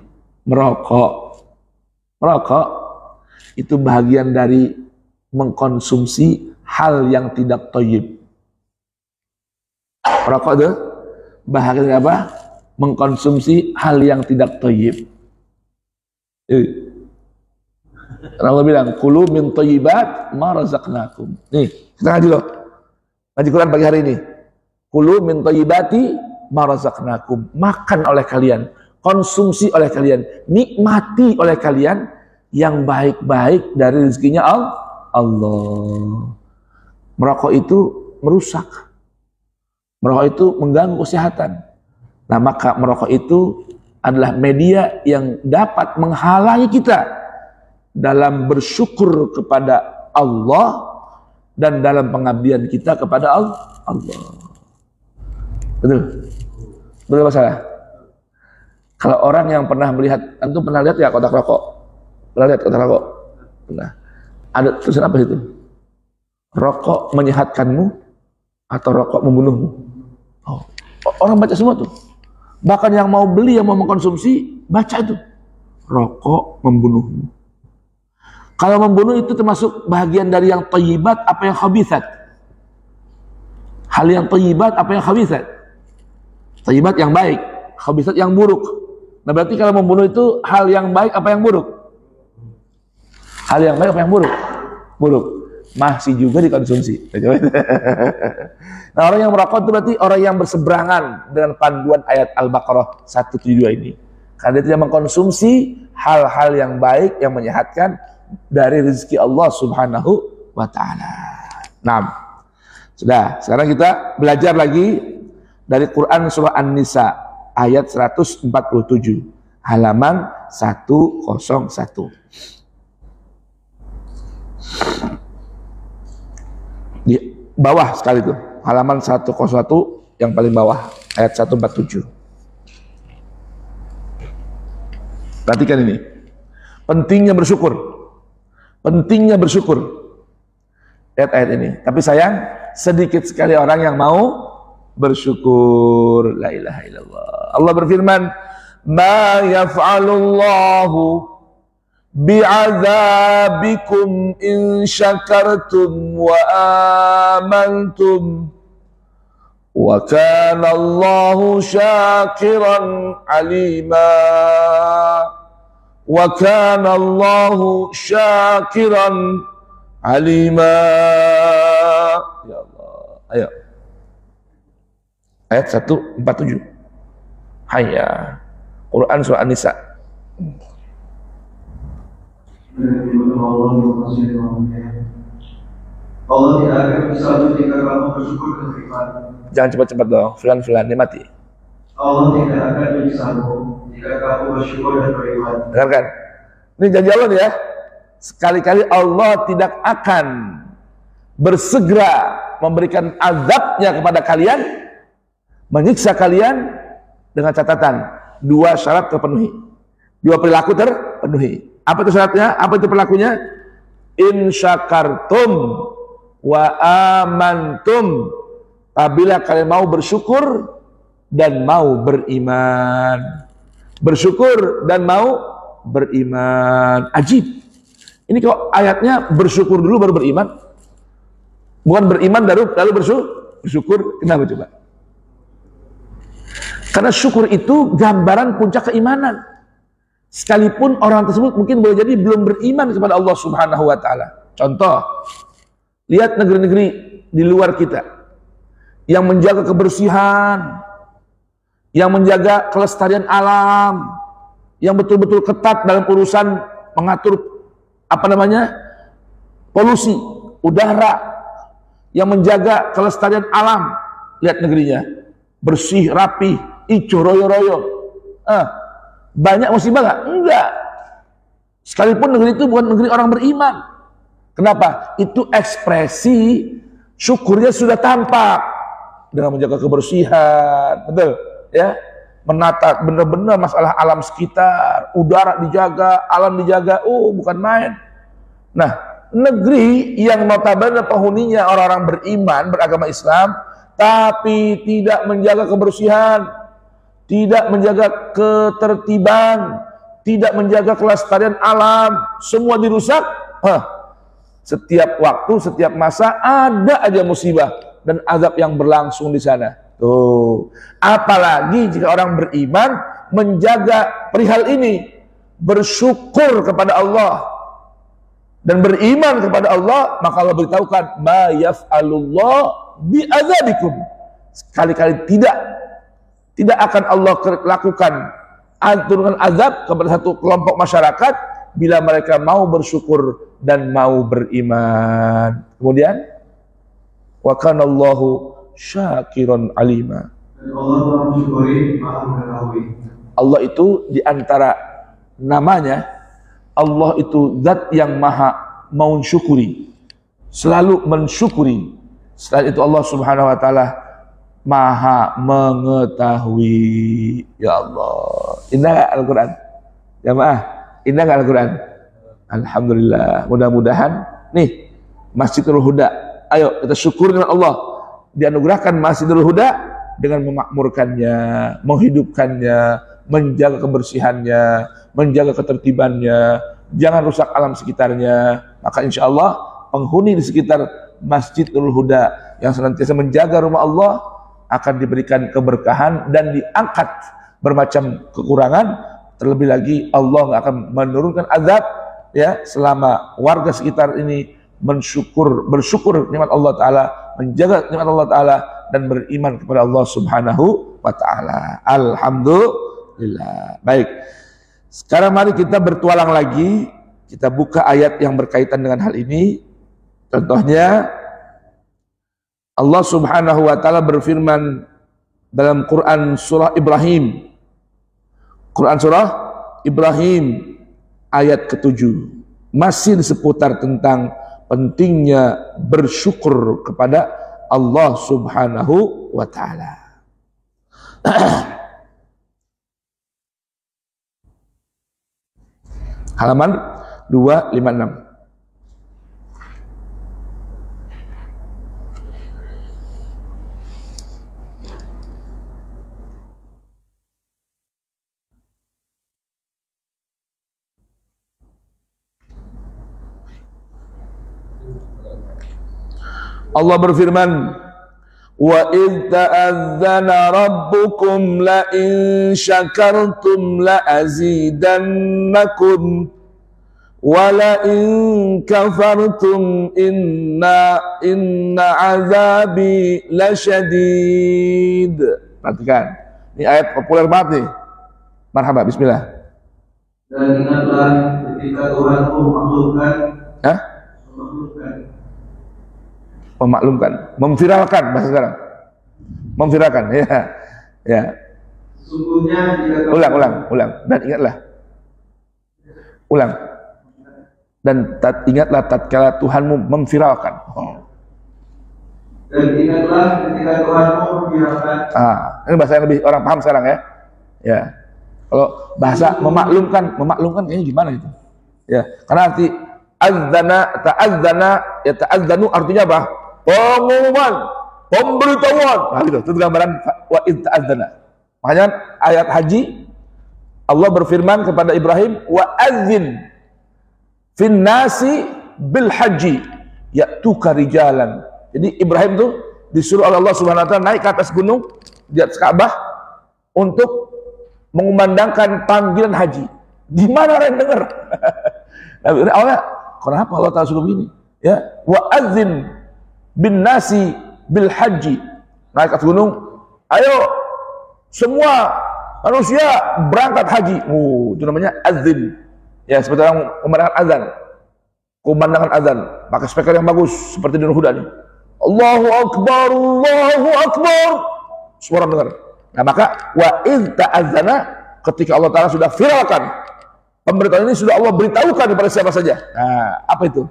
merokok itu bagian dari mengkonsumsi hal yang tidak thayyib. Merokok itu bagian dari apa? Mengkonsumsi hal yang tidak thayyib. Allah bilang, kulu min thayyibat ma razaqnakum. Nih, kita ngaji loh. Ngaji Quran pagi hari ini. Kulu min thayyibati ma razaqnakum. Makan oleh kalian, konsumsi oleh kalian, nikmati oleh kalian yang baik-baik dari rezekinya Allah. Merokok itu merusak. Merokok itu mengganggu kesehatan. Nah, maka merokok itu adalah media yang dapat menghalangi kita dalam bersyukur kepada Allah dan dalam pengabdian kita kepada Allah. Betul? Betul masalah? Kalau orang yang pernah melihat, antum pernah lihat ya kotak rokok? Pernah lihat kotak rokok? Pernah. Ada tulisan apa itu? Rokok menyehatkanmu atau rokok membunuhmu? Oh, orang baca semua tuh. Bahkan yang mau beli, yang mau mengkonsumsi, baca itu. Rokok membunuhmu. Kalau membunuh itu termasuk bagian dari yang thayyibat apa yang khabithat? Hal yang thayyibat apa yang khabithat? Thayyibat yang baik, khabithat yang buruk. Nah berarti kalau membunuh itu hal yang baik apa yang buruk? Hal yang baik apa yang buruk? Buruk. Masih juga dikonsumsi. Nah orang yang merokok itu berarti orang yang berseberangan dengan panduan ayat Al-Baqarah 172 ini. Karena dia tidak mengkonsumsi hal-hal yang baik, yang menyehatkan dari rezeki Allah Subhanahu wa ta'ala. Nah, sudah. Sekarang kita belajar lagi dari Quran surah An-Nisa ayat 147 halaman 101. Di bawah sekali tuh, halaman 101 yang paling bawah, ayat 147. Perhatikan ini. Pentingnya bersyukur. Pentingnya bersyukur. Ayat-ayat ini. Tapi sayang, sedikit sekali orang yang mau bersyukur. La ilaha illallah. Allah berfirman, "Ma yaf'alullahu bi'adzabikum in syakartum wa amantum wa kana Allahu syakiran alima wa kana Allahu syakiran alima." Ya Allah. Ayo. Ayat 147. Hayya. Quran surah An-Nisa. Allah tidak akan bersatu jika kamu bersyukur dan beriman. Jangan cepat-cepat dong, filan-filan dia mati. Allah tidak akan bersatu jika kamu bersyukur dan beriman. Dengarkan. Ini janji Allah nih ya. Sekali-kali Allah tidak akan bersegera memberikan azabnya kepada kalian, menyiksa kalian dengan catatan 2 syarat terpenuhi, 2 perilaku terpenuhi. Apa itu syaratnya? Apa itu perilakunya? In syakartum wa amantum, apabila kalian mau bersyukur dan mau beriman. Bersyukur dan mau beriman. Ajib. Ini kok ayatnya bersyukur dulu baru beriman, bukan beriman lalu bersyukur. Kenapa coba? Karena syukur itu gambaran puncak keimanan. Sekalipun orang tersebut mungkin boleh jadi belum beriman kepada Allah Subhanahu wa Ta'ala. Contoh, lihat negeri-negeri di luar kita yang menjaga kebersihan, yang menjaga kelestarian alam, yang betul-betul ketat dalam urusan mengatur polusi udara, yang menjaga kelestarian alam. Lihat negerinya bersih, rapi, hijau, royo-royo. Banyak musibah nggak? Enggak. Sekalipun negeri itu bukan negeri orang beriman. Kenapa? Itu ekspresi syukurnya sudah tampak dengan menjaga kebersihan, betul ya, menata benar-benar masalah alam sekitar, udara dijaga, alam dijaga. Bukan main. Nah, negeri yang notabene penghuninya orang-orang beriman, beragama Islam, tapi tidak menjaga kebersihan, tidak menjaga ketertiban, tidak menjaga kelestarian alam, semua dirusak. Setiap waktu, setiap masa ada aja musibah dan azab yang berlangsung di sana. Tuh, apalagi jika orang beriman menjaga perihal ini, bersyukur kepada Allah dan beriman kepada Allah, maka Allah beritahukan, ma yaf'alullah bi azabikum. Sekali-kali tidak akan Allah lakukan turunkan azab kepada satu kelompok masyarakat bila mereka mau bersyukur dan mau beriman. Kemudian wa kana Allahu syakiron alima. Allah itu diantara namanya, Allah itu zat yang maha mensyukuri, selalu mensyukuri. Selain itu Allah Subhanahu wa Ta'ala maha mengetahui. Ya Allah, indah gak Al-Quran? Jamaah, indah gak Al-Quran? Alhamdulillah. Mudah-mudahan nih Masjidul Huda, ayo kita syukur dengan Allah, dianugerahkan Masjidul Huda dengan memakmurkannya, menghidupkannya, menjaga kebersihannya, menjaga ketertibannya, jangan rusak alam sekitarnya. Maka insya Allah penghuni di sekitar Masjidul Huda yang senantiasa menjaga rumah Allah akan diberikan keberkahan dan diangkat bermacam kekurangan. Terlebih lagi Allah nggak akan menurunkan azab ya selama warga sekitar ini bersyukur nikmat Allah Ta'ala, menjaga nikmat Allah Ta'ala dan beriman kepada Allah Subhanahu wa Ta'ala. Alhamdulillah. Baik, sekarang mari kita bertualang lagi, kita buka ayat yang berkaitan dengan hal ini. Contohnya Allah Subhanahu wa Ta'ala berfirman dalam Quran surah Ibrahim. Quran surah Ibrahim ayat ke-7 masih seputar tentang pentingnya bersyukur kepada Allah Subhanahu wa Ta'ala. Halaman 256. Allah berfirman, wa idh ta'adzana rabbukum la in syakartum la azidannakum Wala in kafartum inna azabi lasyadid. Perhatikan, ini ayat populer banget nih. Marhaba, bismillah. Dan ingatlah ketika Tuhanmu memaklumkan, memaklumkan, memviralkan bahasa sekarang. Memviralkan, ya. Sesungguhnya jika ulang. Dan ingatlah. Ulang. Dan ingatlah tatkala Tuhanmu memviralkan. Dan ingatlah ketika Tuhanmu memviralkan. Ini bahasa yang lebih orang paham sekarang ya. Ya. Kalau bahasa memaklumkan kayaknya gimana gitu. Ya, karena arti ta'azzana, ya ta'azzanu artinya apa? Pengumuman, pemberitahuan. Nah gitu, itu gambaran wa id ta'azzana. Makanya ayat haji Allah berfirman kepada Ibrahim, wa azzin fin nasi bil haji ya'tuka rijalan. Jadi Ibrahim tuh disuruh oleh Allah Subhanahu wa taala naik ke atas gunung di atas Ka'bah untuk mengumandangkan panggilan haji. Di mana orang yang dengar? Awalnya kenapa Allah Taala suruh begini? Ya, wa azzin bin nasi bil haji. Naik ke gunung, ayo semua manusia berangkat haji. Itu namanya azzin. Ya, seperti orang memandangkan azan. Kumandangan azan, pakai speaker yang bagus seperti di Nur Huda nih. Allahu Akbar, Allahu Akbar. Suara dengar. Nah, maka wa id ta'azzana, ketika Allah Taala sudah viralkan pemberitahuan ini, sudah Allah beritahukan kepada siapa saja. Nah, apa itu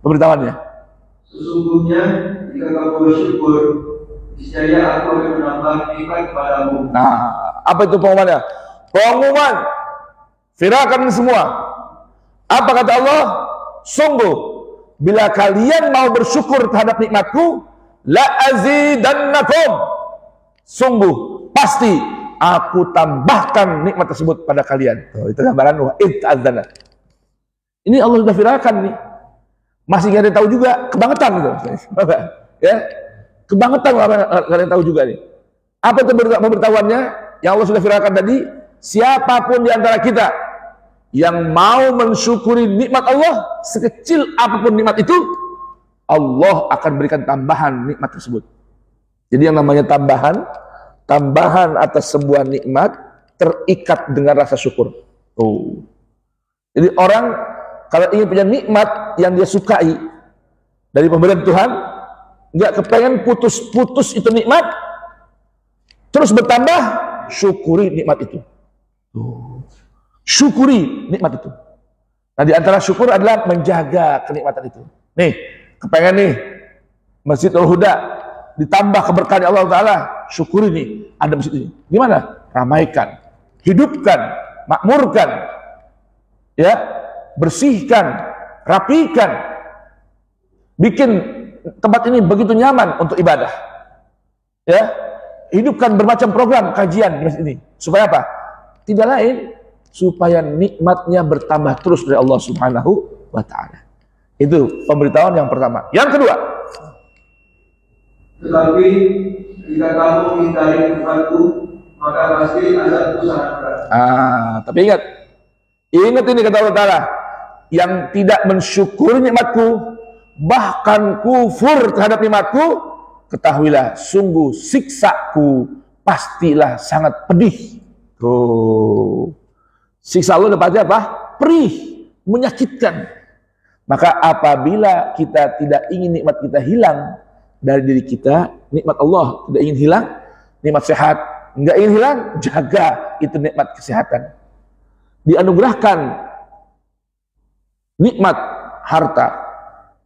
pemberitahuannya? Sesungguhnya jika kamu bersyukur, niscaya aku akan menambah nikmat kepadamu. Nah, apa itu pengumumannya? Pengumuman, viralkan semua. Apa kata Allah? Sungguh, bila kalian mau bersyukur terhadap nikmatku, la azidannakum. Sungguh, pasti aku tambahkan nikmat tersebut pada kalian. Itu gambaran wa id ta'azzana. Ini Allah sudah viralkan nih. Masih nggak ada tahu juga, kebangetan gitu. Ya, kebangetan nggak ada tahu juga nih. Apa itu pemberitahuannya yang Allah sudah viralkan tadi? Siapapun di antara kita yang mau mensyukuri nikmat Allah, sekecil apapun nikmat itu, Allah akan berikan tambahan nikmat tersebut. Jadi yang namanya tambahan atas sebuah nikmat terikat dengan rasa syukur. Jadi orang kalau ingin punya nikmat yang dia sukai dari pemberian Tuhan, nggak kepengen putus-putus itu nikmat, terus bertambah, syukuri nikmat itu. Syukuri nikmat itu. Nah, di antara syukur adalah menjaga kenikmatan itu. Nih, kepengen nih Masjid Nur Huda ditambah keberkahan Allah Ta'ala, syukuri nih ada masjid ini. Gimana? Ramaikan, hidupkan, makmurkan, ya, bersihkan, rapikan, bikin tempat ini begitu nyaman untuk ibadah, ya, hidupkan bermacam program kajian di masjid ini. Supaya apa? Tidak lain, supaya nikmatnya bertambah terus dari Allah Subhanahu wa Ta'ala. Itu pemberitahuan yang pertama. Yang kedua, tetapi jika kamu mengingkari nikmatku, maka pasti azabku sangat berat. Tapi ingat ini kata Allah Ta'ala, yang tidak mensyukuri nikmatku, bahkan kufur terhadap nikmatku, ketahuilah sungguh siksaku pastilah sangat pedih. Tuh, siksa Allah dapat apa? Perih, menyakitkan. Maka apabila kita tidak ingin nikmat kita hilang dari diri kita, nikmat Allah tidak ingin hilang, nikmat sehat nggak ingin hilang, jaga itu nikmat kesehatan. Dianugerahkan nikmat harta,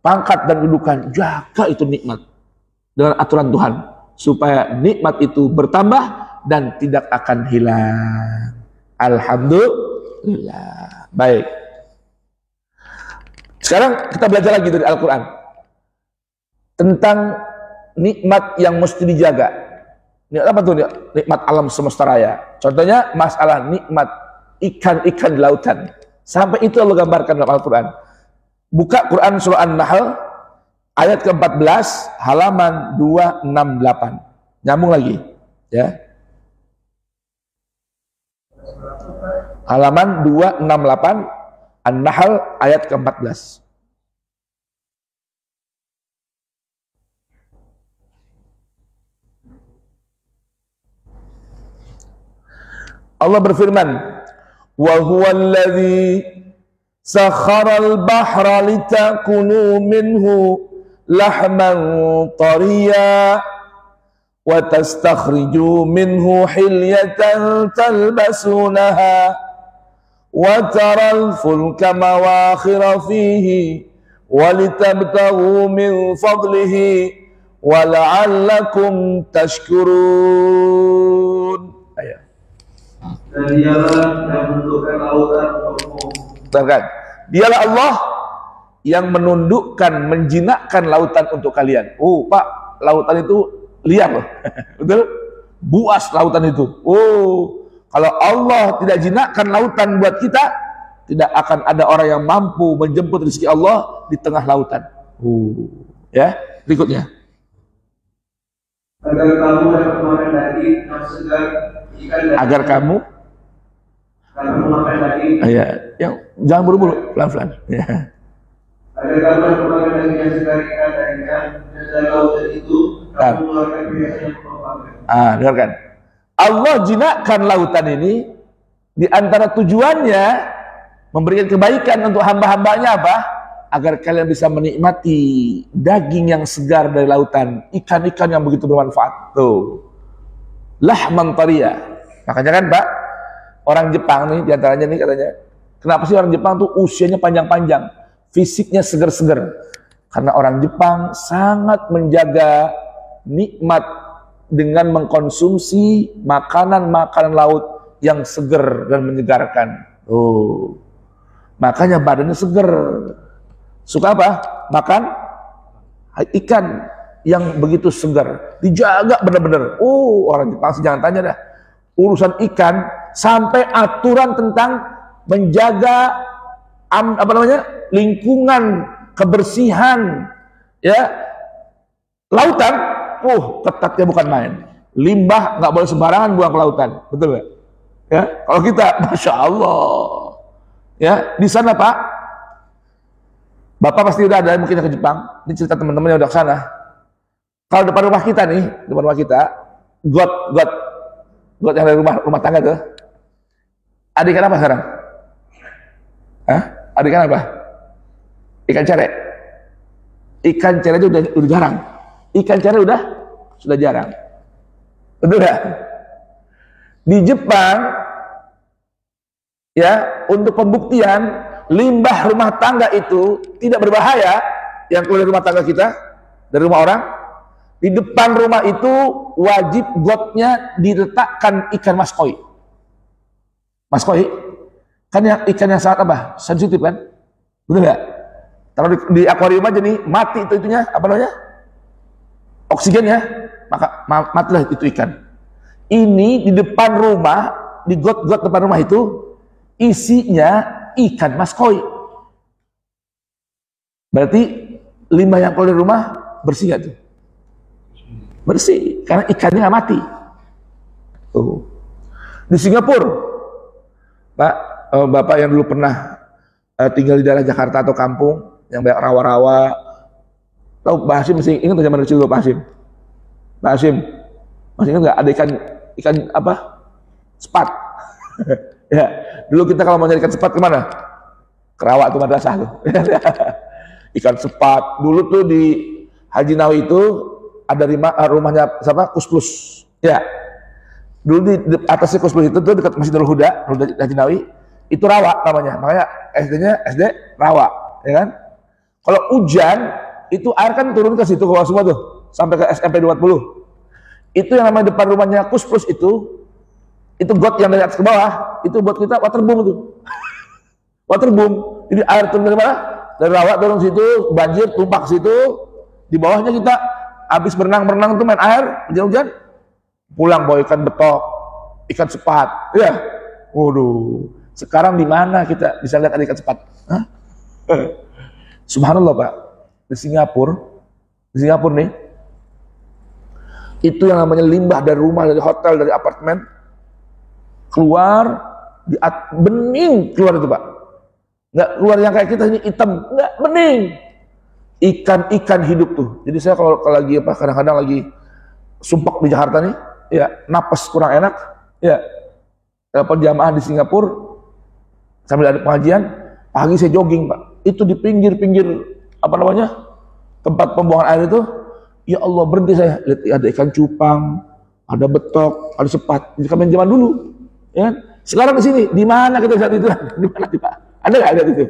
pangkat dan kedudukan, jaga itu nikmat dengan aturan Tuhan supaya nikmat itu bertambah dan tidak akan hilang. Alhamdulillah. Baik. Sekarang kita belajar lagi dari Al-Quran tentang nikmat yang mesti dijaga. Nikmat apa tuh? Nikmat alam semesta raya. Contohnya masalah nikmat ikan-ikan di lautan. Sampai itu Allah gambarkan dalam Al-Quran. Buka Quran surah An-Nahl ayat ke-14 halaman 268. Nyambung lagi, ya. Halaman 268 An-Nahl ayat ke-14. Allah berfirman, wa huwal ladzi sakharal bahra litakunu minhu lahman tariya wa tastakhriju minhu hilyatan talbasunaha wa taral fulka mawakhira fihi wa litabtaghu min fadlihi wa la'allakum tashkurun. Ayat. Dan dialah yang menundukkan lautan untukmu. Dialah Allah yang menundukkan, menjinakkan lautan untuk kalian. Oh Pak, lautan itu liar loh. Betul? Buas lautan itu. Oh, kalau Allah tidak jinakkan lautan buat kita, tidak akan ada orang yang mampu menjemput rezeki Allah di tengah lautan. Ya, berikutnya. Agar kamu dapat makan daging yang segar, ikan dan agar kamu makan daging. Ya, yang jangan buru-buru, pelan-pelan. Ya. Agar kamu dapat makan daging yang segar, ikan dan ikan, dan dari lautan itu kamu mengeluarkan perhiasan yang kamu. Dengarkan. Allah jinakkan lautan ini, di antara tujuannya memberikan kebaikan untuk hamba-hambanya apa? Agar kalian bisa menikmati daging yang segar dari lautan, ikan-ikan yang begitu bermanfaat. Tuh, lahman tariya. Makanya kan Pak, orang Jepang nih, diantaranya nih katanya, kenapa sih orang Jepang tuh usianya panjang-panjang, fisiknya seger-seger? Karena orang Jepang sangat menjaga nikmat dengan mengkonsumsi makanan-makanan laut yang seger dan menyegarkan. Makanya badannya seger. Suka apa? Makan ikan yang begitu segar, dijaga benar-benar. Orang Jepang sih jangan tanya dah. Urusan ikan sampai aturan tentang menjaga lingkungan, kebersihan, ya, lautan. Ketatnya bukan main. Limbah nggak boleh sembarangan buang ke lautan, betul nggak? Ya, kalau kita, masya Allah, ya di sana Pak. Bapak pasti udah ada mungkin ke Jepang. Ini cerita teman-teman yang udah ke sana. Kalau depan rumah kita nih, depan rumah kita, got yang dari rumah tangga tuh. Ada ikan apa sekarang? Ada ikan apa? Ikan cere. Ikan cere itu udah jarang. Ikan cere sudah jarang. Betul nggak? Di Jepang, ya, untuk pembuktian limbah rumah tangga itu tidak berbahaya yang keluar dari rumah tangga kita, dari rumah orang. Di depan rumah itu wajib gotnya diletakkan ikan mas koi. Mas koi kan yang ikan yang sangat apa? Sensitif kan? Betul nggak? Kalau di akuarium aja nih mati itu itunya apa namanya? Oksigennya, maka matilah itu ikan. Ini di depan rumah, di got-got depan rumah itu isinya ikan mas koi. Berarti limbah yang keluar dari rumah bersih nggak tuh? Bersih, karena ikannya nggak mati. Di Singapura, Pak, Bapak yang dulu pernah tinggal di daerah Jakarta atau kampung yang banyak rawa-rawa, tahu Pak Hasim masih ingat zaman kecil Pak Hasim? Pak Hasim masih ingat nggak ada ikan apa? Sepat. Ya, dulu kita kalau mau nyari ikan sepat kemana? Kerawak tuh madrasah tuh. Ikan sepat. Dulu tuh di Haji Nawi itu ada rumahnya siapa? Kusplus. Ya. Dulu di atasnya Kusplus itu tuh dekat Masjidil Huda, Haji Nawi, itu rawa namanya. Makanya SD-nya SD rawa, ya kan? Kalau hujan itu air kan turun ke situ ke bawah semua tuh, sampai ke SMP 20. Itu yang namanya depan rumahnya Kusplus itu got yang dari atas ke bawah, itu buat kita waterboom itu. Waterboom. Jadi air turun dari mana? Dari rawa turun situ, banjir tumpah situ. Di bawahnya kita habis berenang tuh main air, hujan-hujan, pulang bawa ikan betok, ikan sepat. Ya. Waduh. Sekarang di mana kita bisa lihat ada ikan sepat? Subhanallah Pak. Di Singapura nih, itu yang namanya limbah dari rumah, dari hotel, dari apartemen, keluar bening keluar itu Pak. Nggak keluar yang kayak kita ini hitam, nggak, bening. Ikan-ikan hidup tuh. Jadi saya kalau lagi apa, kadang-kadang lagi sumpek di Jakarta nih, ya napas kurang enak, ya telepon jamaah di Singapura sambil ada pengajian, pagi saya jogging Pak, itu di pinggir-pinggir apa namanya tempat pembuangan air itu, ya Allah berhenti saya, lihat ada ikan cupang, ada betok, ada sepat, ini kami zaman dulu, ya kan? Sekarang di sini, di mana kita saat itu? Di mana Pak? Ada nggak ada itu?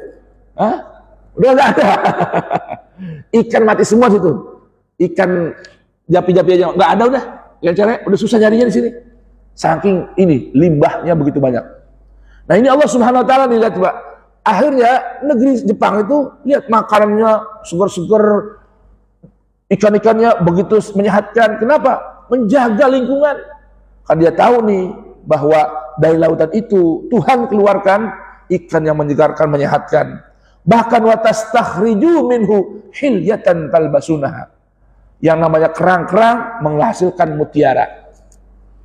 Hah? Udah nggak ada. Ikan mati semua situ, ikan japi-japi aja nggak ada udah, yang cewek udah susah nyarinya di sini. Saking ini limbahnya begitu banyak. Nah ini Allah Subhanahu Wa Taala nih, lihat Pak. Akhirnya negeri Jepang itu lihat makanannya segar-segar, ikan-ikannya begitu menyehatkan. Kenapa? Menjaga lingkungan. Kan dia tahu nih bahwa dari lautan itu Tuhan keluarkan ikan yang menyegarkan, menyehatkan. Bahkan watastakhriju minhu hilyatan talbasunaha. Yang namanya kerang-kerang menghasilkan mutiara.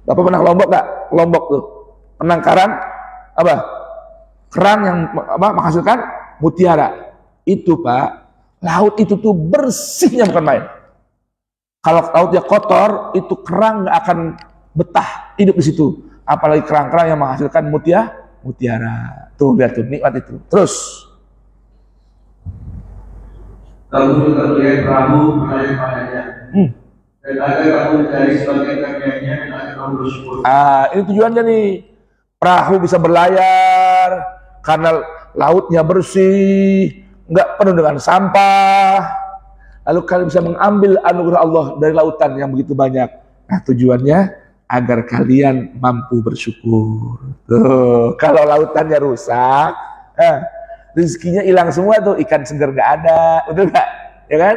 Bapak pernah ke Lombok nggak? Lombok tuh penangkaran apa? Kerang yang apa menghasilkan mutiara. Itu Pak, laut itu tuh bersihnya bukan main. Kalau lautnya kotor, itu kerang nggak akan betah hidup di situ. Apalagi kerang-kerang yang menghasilkan mutiara. Tuh lihat tuh nikmat itu. Terus kamu juga melihat perahu mengalir padanya, dan ada kamu mencari sebagian karyanya dan ada kamu bersyukur. Ini tujuannya nih, perahu bisa berlayar karena lautnya bersih, nggak penuh dengan sampah. Lalu kalian bisa mengambil anugerah Allah dari lautan yang begitu banyak. Nah tujuannya agar kalian mampu bersyukur. Tuh, kalau lautannya rusak, rezekinya hilang semua tuh, ikan segar nggak ada, betul nggak? Ya kan?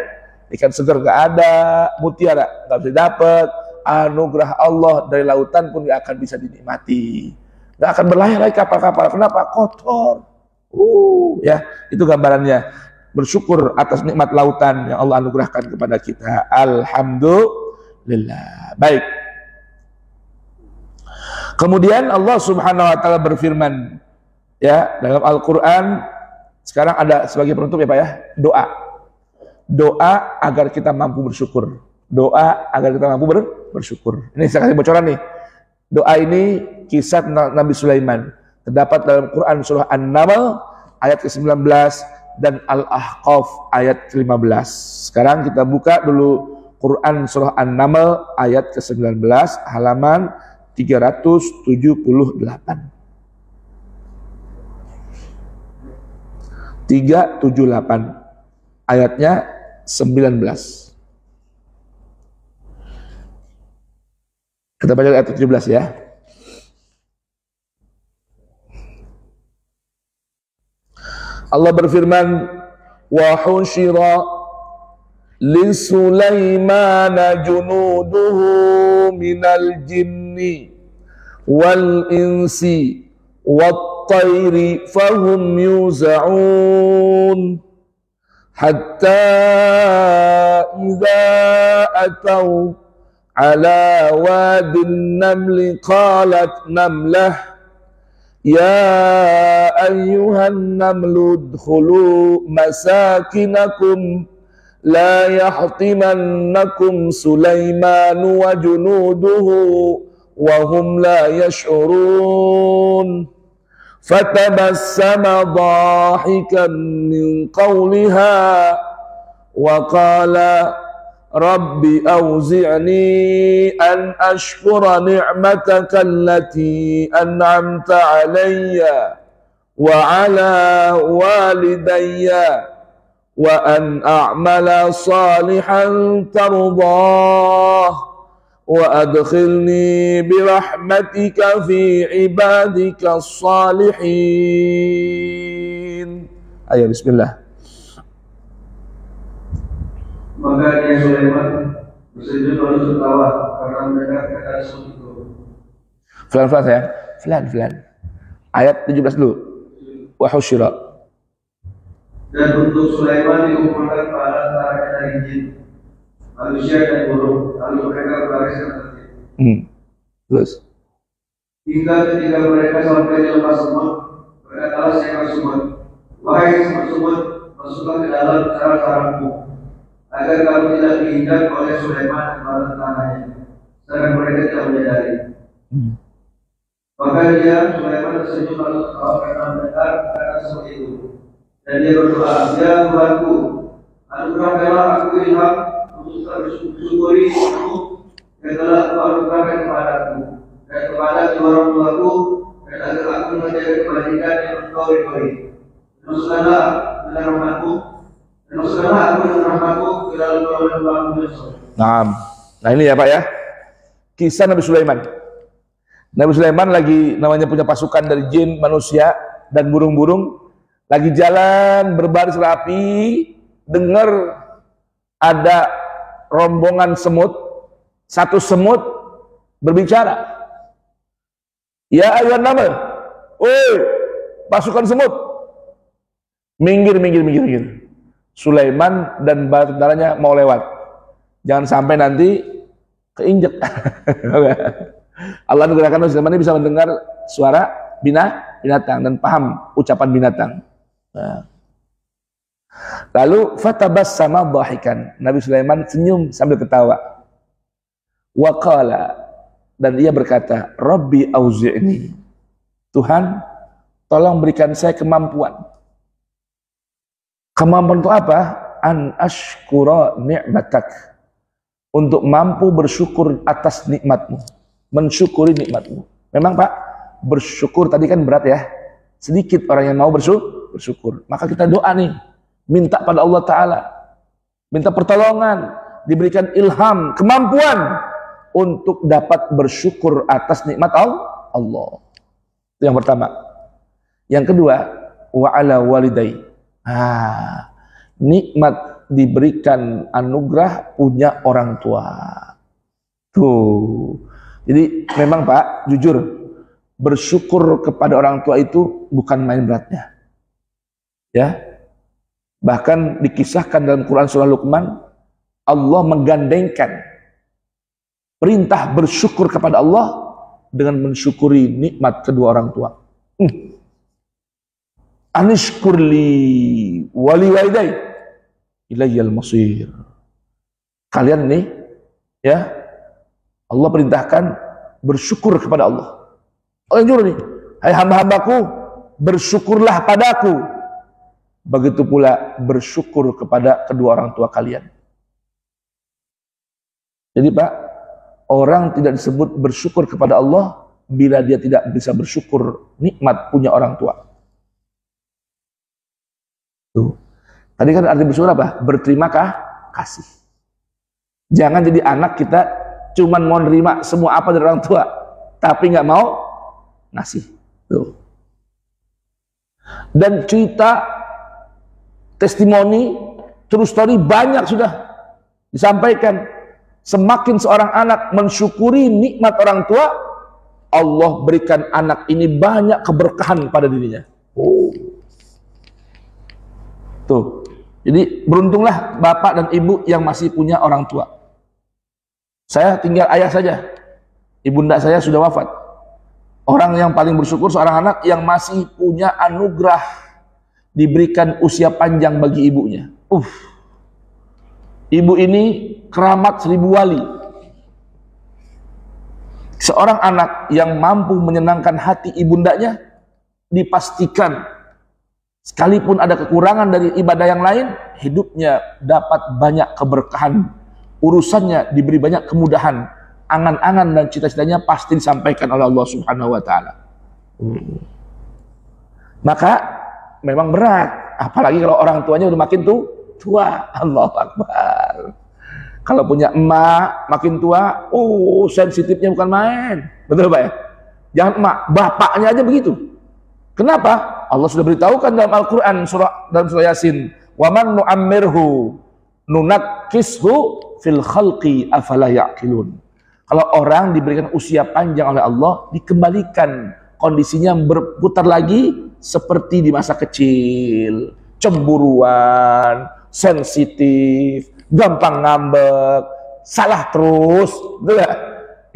Ikan segar nggak ada, mutiara nggak bisa dapat, anugerah Allah dari lautan pun nggak akan bisa dinikmati, nggak akan berlayar lagi kapal-kapal. Kenapa? Kotor. Ya itu gambarannya. Bersyukur atas nikmat lautan yang Allah anugerahkan kepada kita. Alhamdulillah. Baik. Kemudian Allah Subhanahu Wa Taala berfirman, ya dalam Al-Quran. Sekarang ada sebagai penutup ya Pak ya, doa agar kita mampu bersyukur, doa agar kita mampu bersyukur. Ini saya kasih bocoran nih, doa ini kisah tentang Nabi Sulaiman, terdapat dalam Quran surah An-Naml ayat ke-19 dan Al-Ahqaf ayat ke-15. Sekarang kita buka dulu Quran surah An-Naml ayat ke-19 halaman 378. 378 ayatnya 19. Kita baca ayat 17 ya. Allah berfirman, wa husyira li Sulaimana junuduhu minal jinni wal insi والطير فهم يوزعون حتى إذا أتوا على واد النمل قالت نملة يا أيها النمل ادخلوا مساكنكم لا يحطمنكم سليمان وجنوده وهم لا يشعرون فتبسم ضاحكا من قولها وقال رب أوزعني أن أشكر نعمتك التي أنعمت علي وعلى والدي وأن أعمل صالحا ترضاه وأدخلني برحمتك في عبادك الصالحين. Ayo bismillah. Maka dia Sulaiman bersenyum lalu tertawa karena mendengar kata itu. Pelan-pelan sayang, pelan-pelan. Ayat 17 dulu. Wa husyira. Dan untuk Sulaiman dikumpulkan para tentara dari jin, manusia dan burung, lalu mereka berbaris tertib. Terus. Hingga ketika mereka sampai di lepas semut, berkatalah seekor semut, Wahai semut-semut, masuklah ke dalam sarang-sarangmu, agar kamu tidak diinjak oleh Sulaiman dan para tentaranya, sedangkan mereka tidak menyadari. Maka dia, Sulaiman, tersenyum lalu tertawa karena mendengar kata seperti itu. Dan dia berdoa, ya Tuhanku, anugerahkanlah aku ilham untuk bersyukuri ilmu yang telah Kau anugerahkan kepadaku dan kepada kedua orang tuaku, dan agar aku menjadi kebajikan yang Engkau ridhoi. Masukkanlah dengan rahmatmu, dan masukkanlah aku dengan rahmatmu ke dalam golongan-golongan Yusuf. Nah ini ya Pak ya, kisah Nabi Sulaiman. Nabi Sulaiman lagi namanya punya pasukan dari jin, manusia, dan burung-burung, lagi jalan berbaris rapi, dengar ada rombongan semut, satu semut berbicara, ya ayuhan naml, woi pasukan semut, minggir. Sulaiman dan bala tentaranya mau lewat, jangan sampai nanti keinjek. Allah menggunakan Sulaiman ini bisa mendengar suara binatang dan paham ucapan binatang. Nah. Lalu fatabassama dhahikan, Nabi Sulaiman senyum sambil ketawa. Wa qala, dan ia berkata, Rabbi auzi'ni, Tuhan tolong berikan saya kemampuan. Kemampuan itu apa? An ashkura ni'matak, untuk mampu bersyukur atas nikmatmu, mensyukuri nikmatmu. Memang Pak, bersyukur tadi kan berat ya, sedikit orang yang mau bersyukur. Maka kita doa nih, minta pada Allah Ta'ala, minta pertolongan, diberikan ilham, kemampuan untuk dapat bersyukur atas nikmat Allah. Itu yang pertama. Yang kedua, wa'ala walidai. Nikmat diberikan anugerah punya orang tua. Tuh. Jadi memang Pak, jujur, bersyukur kepada orang tua itu bukan main beratnya. Ya. Bahkan dikisahkan dalam Quran surah Luqman, Allah menggandengkan perintah bersyukur kepada Allah dengan mensyukuri nikmat kedua orang tua. Anishkurli wali walidai ilayyal masir. Kalian nih, ya, Allah perintahkan bersyukur kepada Allah. Allah nyuruh nih, hai hamba-hambaku, bersyukurlah padaku. Begitu pula bersyukur kepada kedua orang tua kalian. Jadi Pak, orang tidak disebut bersyukur kepada Allah bila dia tidak bisa bersyukur nikmat punya orang tua. Tuh. Tadi kan arti bersyukur apa? Berterima kasih. Jangan jadi anak kita cuman mau nerima semua apa dari orang tua, tapi nggak mau ngasih. Tuh. Dan cerita testimoni, true story banyak sudah disampaikan. Semakin seorang anak mensyukuri nikmat orang tua, Allah berikan anak ini banyak keberkahan pada dirinya. Tuh. Jadi beruntunglah bapak dan ibu yang masih punya orang tua. Saya tinggal ayah saja. Ibunda saya sudah wafat. Orang yang paling bersyukur seorang anak yang masih punya anugerah diberikan usia panjang bagi ibunya. Ibu ini keramat 1000 wali. Seorang anak yang mampu menyenangkan hati ibundanya dipastikan sekalipun ada kekurangan dari ibadah yang lain, hidupnya dapat banyak keberkahan, urusannya diberi banyak kemudahan, angan-angan dan cita-citanya pasti disampaikan oleh Allah Subhanahu wa Ta'ala. Maka memang berat, apalagi kalau orang tuanya udah makin tua. Allahu Akbar. Kalau punya emak makin tua, sensitifnya bukan main. Betul Pak ya? Jangan emak, bapaknya aja begitu. Kenapa? Allah sudah beritahukan dalam Al-Quran dalam surah Yasin, wa man nu'ammirhu nunakkishu fil khalqi afala ya'qilun. Kalau orang diberikan usia panjang oleh Allah, dikembalikan kondisinya berputar lagi seperti di masa kecil, cemburuan, sensitif, gampang ngambek, salah terus, betul gak?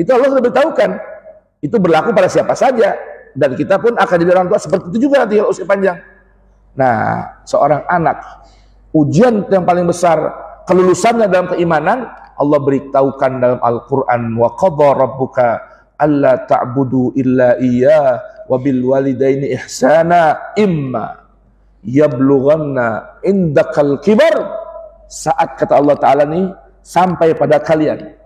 Itu Allah sudah beritahukan. Itu berlaku pada siapa saja. Dan kita pun akan jadi orang tua seperti itu juga nanti kalau usia panjang. Nah, seorang anak, ujian yang paling besar kelulusannya dalam keimanan, Allah beritahukan dalam Al-Quran, wa qadha rabbuka alla ta'budu illa iyyah wa bil walidaini ihsana imma yablughanna indakal kibar. Saat kata Allah Ta'ala nih, sampai pada kalian,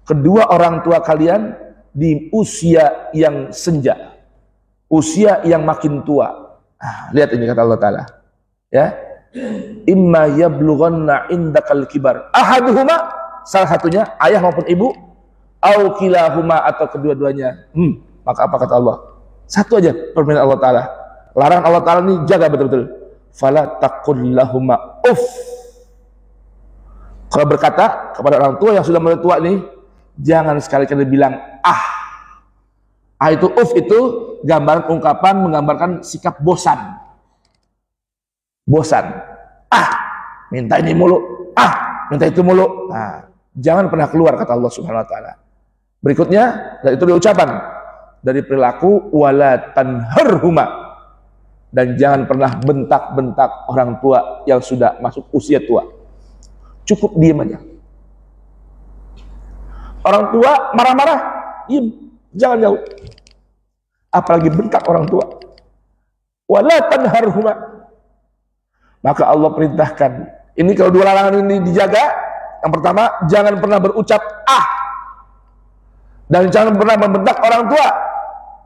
kedua orang tua kalian di usia yang senja, usia yang makin tua. Lihat ini kata Allah Ta'ala, ya, imma yablughanna indakal kibar ahaduhuma, salah satunya ayah maupun ibu, au kilahuma atau kedua-duanya. Maka apa kata Allah? Satu aja permintaan Allah Ta'ala. Larangan Allah Ta'ala ini jaga betul-betul. Fala taqul lahuma uff. Kalau berkata kepada orang tua yang sudah mulai tua nih, jangan sekali-kali bilang ah. Ah itu uff itu gambaran ungkapan menggambarkan sikap bosan. Bosan. Ah, minta ini mulu. Ah, minta itu mulu. Nah, jangan pernah keluar kata Allah Subhanahu wa taala. Berikutnya, dan itu diucapan dari perilaku wala tanharhuma, dan jangan pernah bentak-bentak orang tua yang sudah masuk usia tua. Cukup diam aja. Orang tua marah-marah, diam, jangan jauh. Apalagi bentak orang tua. Wala tanharhuma. Maka Allah perintahkan, ini kalau dua larangan ini dijaga, yang pertama, jangan pernah berucap ah, dan jangan pernah membentak orang tua.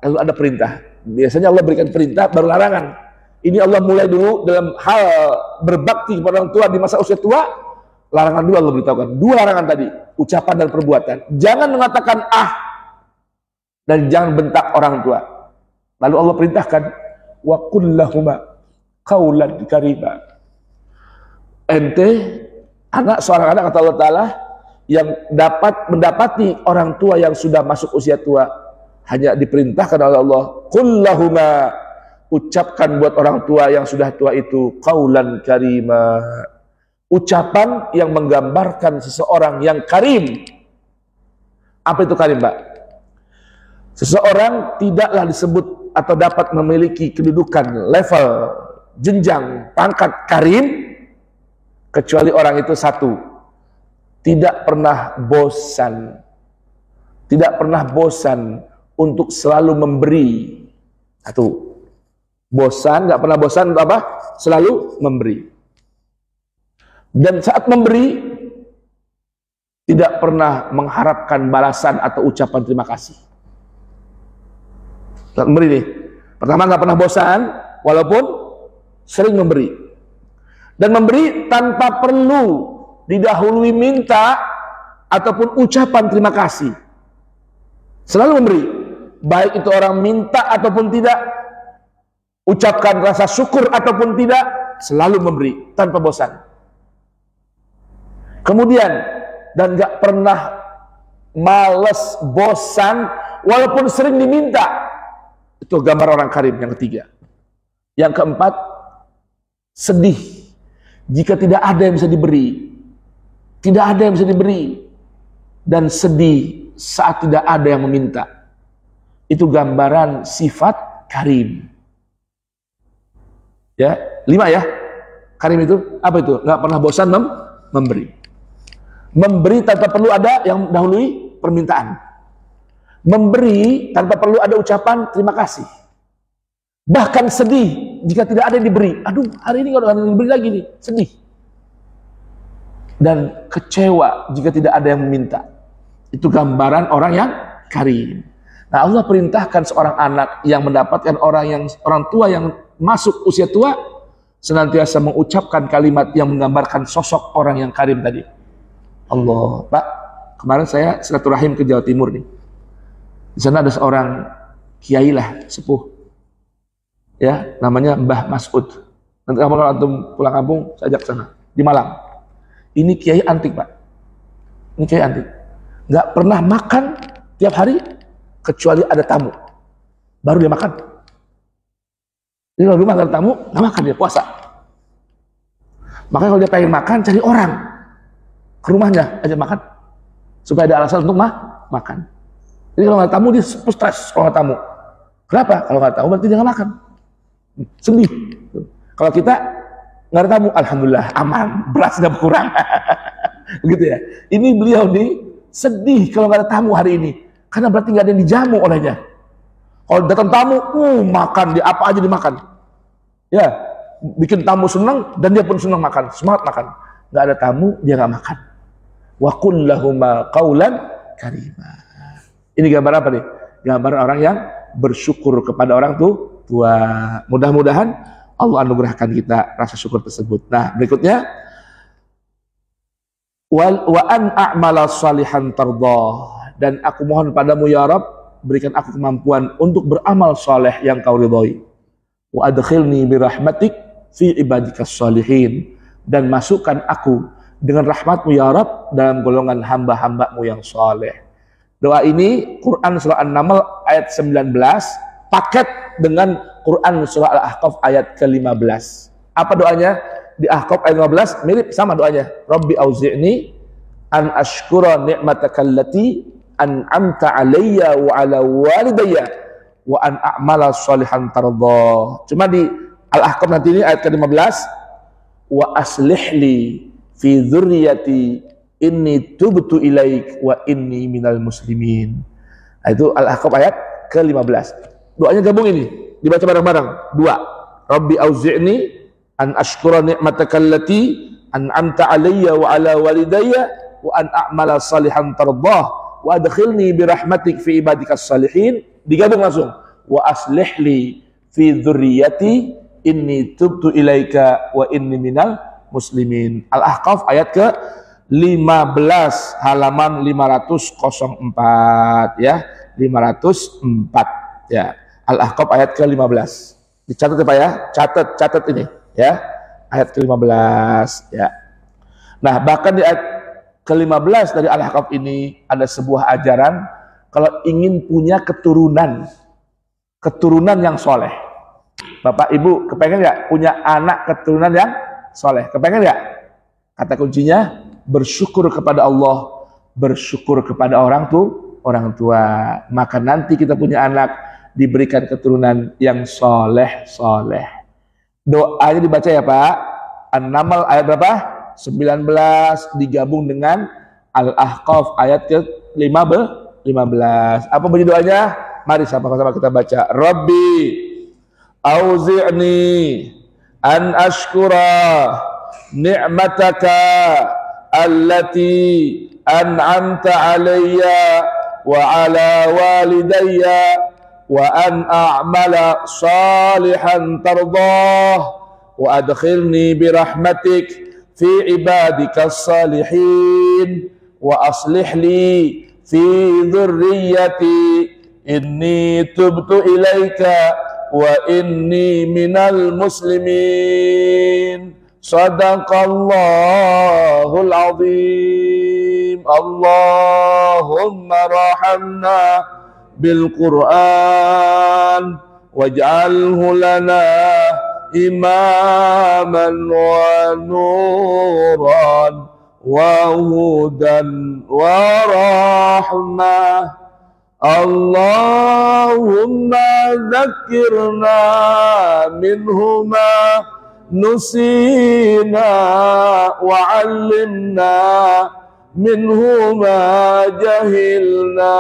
Lalu ada perintah. Biasanya Allah berikan perintah baru larangan. Ini Allah mulai dulu dalam hal berbakti kepada orang tua di masa usia tua. Larangan dua Allah beritahukan. Dua larangan tadi, ucapan dan perbuatan. Jangan mengatakan ah, dan jangan bentak orang tua. Lalu Allah perintahkan, wa qul lahuma qaulan karima. Ente anak, seorang anak kata Allah Ta'ala, yang dapat mendapati orang tua yang sudah masuk usia tua, hanya diperintahkan oleh Allah, qul lahuma, ucapkan buat orang tua yang sudah tua itu qaulan karima, ucapan yang menggambarkan seseorang yang karim. Apa itu karim, Pak? Seseorang tidaklah disebut atau dapat memiliki kedudukan, level, jenjang, pangkat karim, kecuali orang itu satu, tidak pernah bosan. Tidak pernah bosan untuk selalu memberi. Satu, bosan, nggak pernah bosan untuk apa? Selalu memberi. Dan saat memberi, tidak pernah mengharapkan balasan atau ucapan terima kasih. Saat memberi nih, pertama nggak pernah bosan, walaupun sering memberi. Dan memberi tanpa perlu didahului minta ataupun ucapan terima kasih. Selalu memberi, baik itu orang minta ataupun tidak, ucapkan rasa syukur ataupun tidak, selalu memberi tanpa bosan. Kemudian, dan gak pernah males, bosan, walaupun sering diminta. Itu gambar orang karim yang ketiga. Yang keempat, sedih jika tidak ada yang bisa diberi. Tidak ada yang bisa diberi. Dan sedih saat tidak ada yang meminta. Itu gambaran sifat karim. Ya, 5 ya. Karim itu, apa itu? Gak pernah bosan memberi. Memberi tanpa perlu ada yang dahului permintaan. Memberi tanpa perlu ada ucapan terima kasih. Bahkan sedih jika tidak ada yang diberi. Aduh, hari ini kalau ada yang diberi lagi nih, sedih. Dan kecewa jika tidak ada yang meminta. Itu gambaran orang yang karim. Nah, Allah perintahkan seorang anak yang mendapatkan orang tua yang masuk usia tua, senantiasa mengucapkan kalimat yang menggambarkan sosok orang yang karim tadi. Allah, Pak, kemarin saya silaturahim ke Jawa Timur nih. Di sana ada seorang kiai lah, sepuh, ya, namanya Mbah Mas'ud. Nanti kamu kalau antum pulang kampung, saya ajak sana di Malang. Ini kiai antik, Pak. Ini kiai antik. Nggak pernah makan tiap hari kecuali ada tamu, baru dia makan. Jadi kalau rumah nggak ada tamu, nggak makan, dia puasa. Makanya kalau dia pengen makan, cari orang ke rumahnya aja makan, supaya ada alasan untuk makan. Jadi kalau nggak tamu dia stres kalau nggak tamu. Kenapa? Kalau nggak tamu berarti dia nggak makan. Sedih. Kalau kita nggak ada tamu, alhamdulillah aman, beras nggak berkurang. Begitu ya. Ini beliau nih sedih kalau nggak ada tamu hari ini, karena berarti nggak ada yang dijamu olehnya. Kalau datang tamu, makan dia apa aja dimakan. Ya, bikin tamu senang dan dia pun senang makan, semangat makan. Nggak ada tamu, dia nggak makan. Wa qul lahuma qaulan karima. Ini gambar apa nih? Gambar orang yang bersyukur kepada orang tua. Mudah-mudahan Allah anugerahkan kita rasa syukur tersebut. Nah, berikutnya wa an a'mala salihan tardah, dan aku mohon padamu ya Rabb, berikan aku kemampuan untuk beramal saleh yang kau ridhoi. Wa adkhilni bi rahmatik fi ibadikas salihin, dan masukkan aku dengan rahmatmu ya Rabb dalam golongan hamba-hambamu yang saleh. Doa ini Quran surah An-Naml ayat 19 paket dengan Quran surah Al-Ahqaf ayat ke-15. Apa doanya? Di Ahqaf ayat 15 mirip sama doanya. Rabbi auzi'ni an ashkura ni'mataka allati an'amta alayya wa ala walidayya wa an a'mala shalihan tardah. Cuma di Al-Ahqaf nanti ini ayat ke-15, wa aslih li fi dzurriyyati inni tubtu ilaik wa inni minal muslimin. Nah, itu Al-Ahqaf ayat ke-15. Doanya gabung ini, dibaca bareng-bareng. Dua. Rabbi auzi'ni an ashkura ni'mataka allati an'amta alayya wa ala walidayya wa an a'mala salihan tardah wa adkhilni bi rahmatik fi ibadikas salihin. Digabung langsung. Wa aslih li fi dzurriyyati inni tubtu ilaika wa inni minal muslimin. Al-Ahqaf ayat ke 15 halaman 504 ya. 504 ya. Al-Ahqaf ayat ke-15. Dicatat ya Pak ya. Catat ini ya. Ayat ke-15 ya. Nah, bahkan di ayat ke-15 dari Al-Ahqaf ini ada sebuah ajaran kalau ingin punya keturunan yang soleh. Bapak Ibu kepengen nggak punya anak keturunan yang soleh? Kepengen nggak? Kata kuncinya bersyukur kepada Allah, bersyukur kepada orang tua. Maka nanti kita punya anak diberikan keturunan yang soleh. Doanya dibaca ya Pak. An-Naml ayat berapa? 19 digabung dengan Al-Ahqaf ayat ke-15. Apa bunyi doanya? Mari sama-sama kita baca. Rabbi auzi'ni an ashkura ni'mataka allati an'amta alayya wa ala walidayya wa an a'mala salihan tardah wa adkhilni bi rahmatik fi ibadikas salihin wa aslih li fi dzurriyyati inni tubtu ilaika wa inni minal muslimin. Sadaqallahul azim. Allahumma rahamna bil Qur'an waj'alhu lana imaman wa nuran wa hudan wa rahmah. Allahumma dzakirna minhuma nusina wa 'allimna minhuma jahilna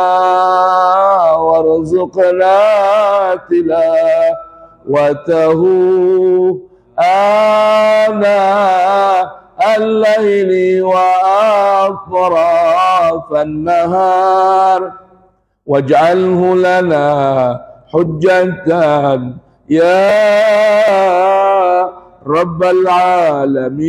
warzuqna tilawatahu ana al-laili wa atrafan nahar waj'alhu lana hujjatan ya Rabbal alamin.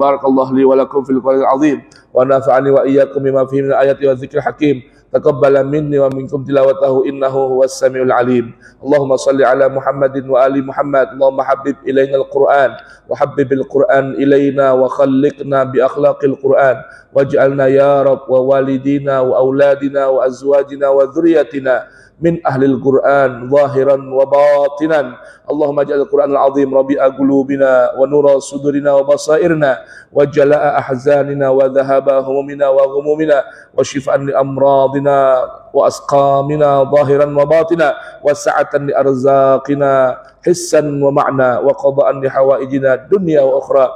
Barakallahu li wa lakum fil Qur'anil azim wa nafa'ani wa iyyakum bima fihi min ayati wa dzikril hakim. Taqabbala minni wa minkum tilawatahu innahu huwas samiul alim. Allahumma salli ala Muhammadin wa ali Muhammad. Allahumma habib ilaina al-Qur'an wa habbibil Qur'an ilaina wa khalliqna bi akhlaqil Qur'an waj'alna ya Rabb wa walidina wa auladina wa azwajina wa dzurriyyatina min ahlil Qur'an zahiran wa batinan. Allahumma ja'al Qur'anal azim rabi'a qulubina wa nura sudurina wa basairna wa jala'a ahzanina wa dhahaba humumina wa ghumumina wa shifaan li amradina wa asqamina zahiran wa batina wa sa'atan li arzaqina hissan wa ma'na wa qada'an li hawaijina dunya wa ukhra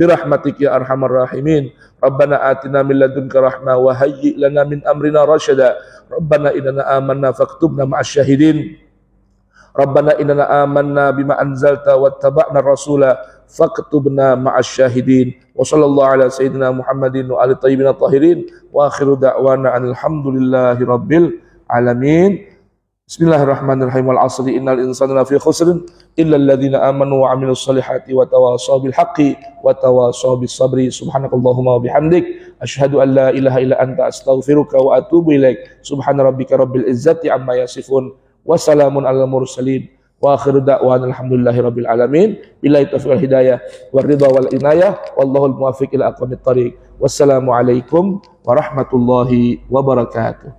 birahmatik ya arhamar rahimin. Rabbana atina min ladunka rahmah wa hayyi lana min amrina rasyada. Rabbana innana amanna faktubna ma'asy syahidin. Rabbana innana amanna bima anzalta wattaba'na rasula faktubna ma'asy syahidin. Wa sallallahu ala sayyidina Muhammadin wa ali tayyibin tahirin wa akhiru da'wana alhamdulillahi rabbil alamin. Bismillahirrahmanirrahim. Wal 'asri innal insana lafi khusrin illa alladhina amanu wa 'amilus solihati wa tawasaw bil haqqi wa tawasaw bis sabri. Subhanakallahumma wa bihamdik asyhadu an la ilaha illa anta astaghfiruka wa atubu ilaik. Subhana rabbika rabbil izzati amma yasifun wa salamun alal mursalin wa akhiru da'wana alhamdulillahi rabbil alamin. Billahi taufiq wal hidayah war ridha wal inayah wallahul muwaffiq ila aqwamit thariq. Wassalamu alaikum warahmatullahi wabarakatuh.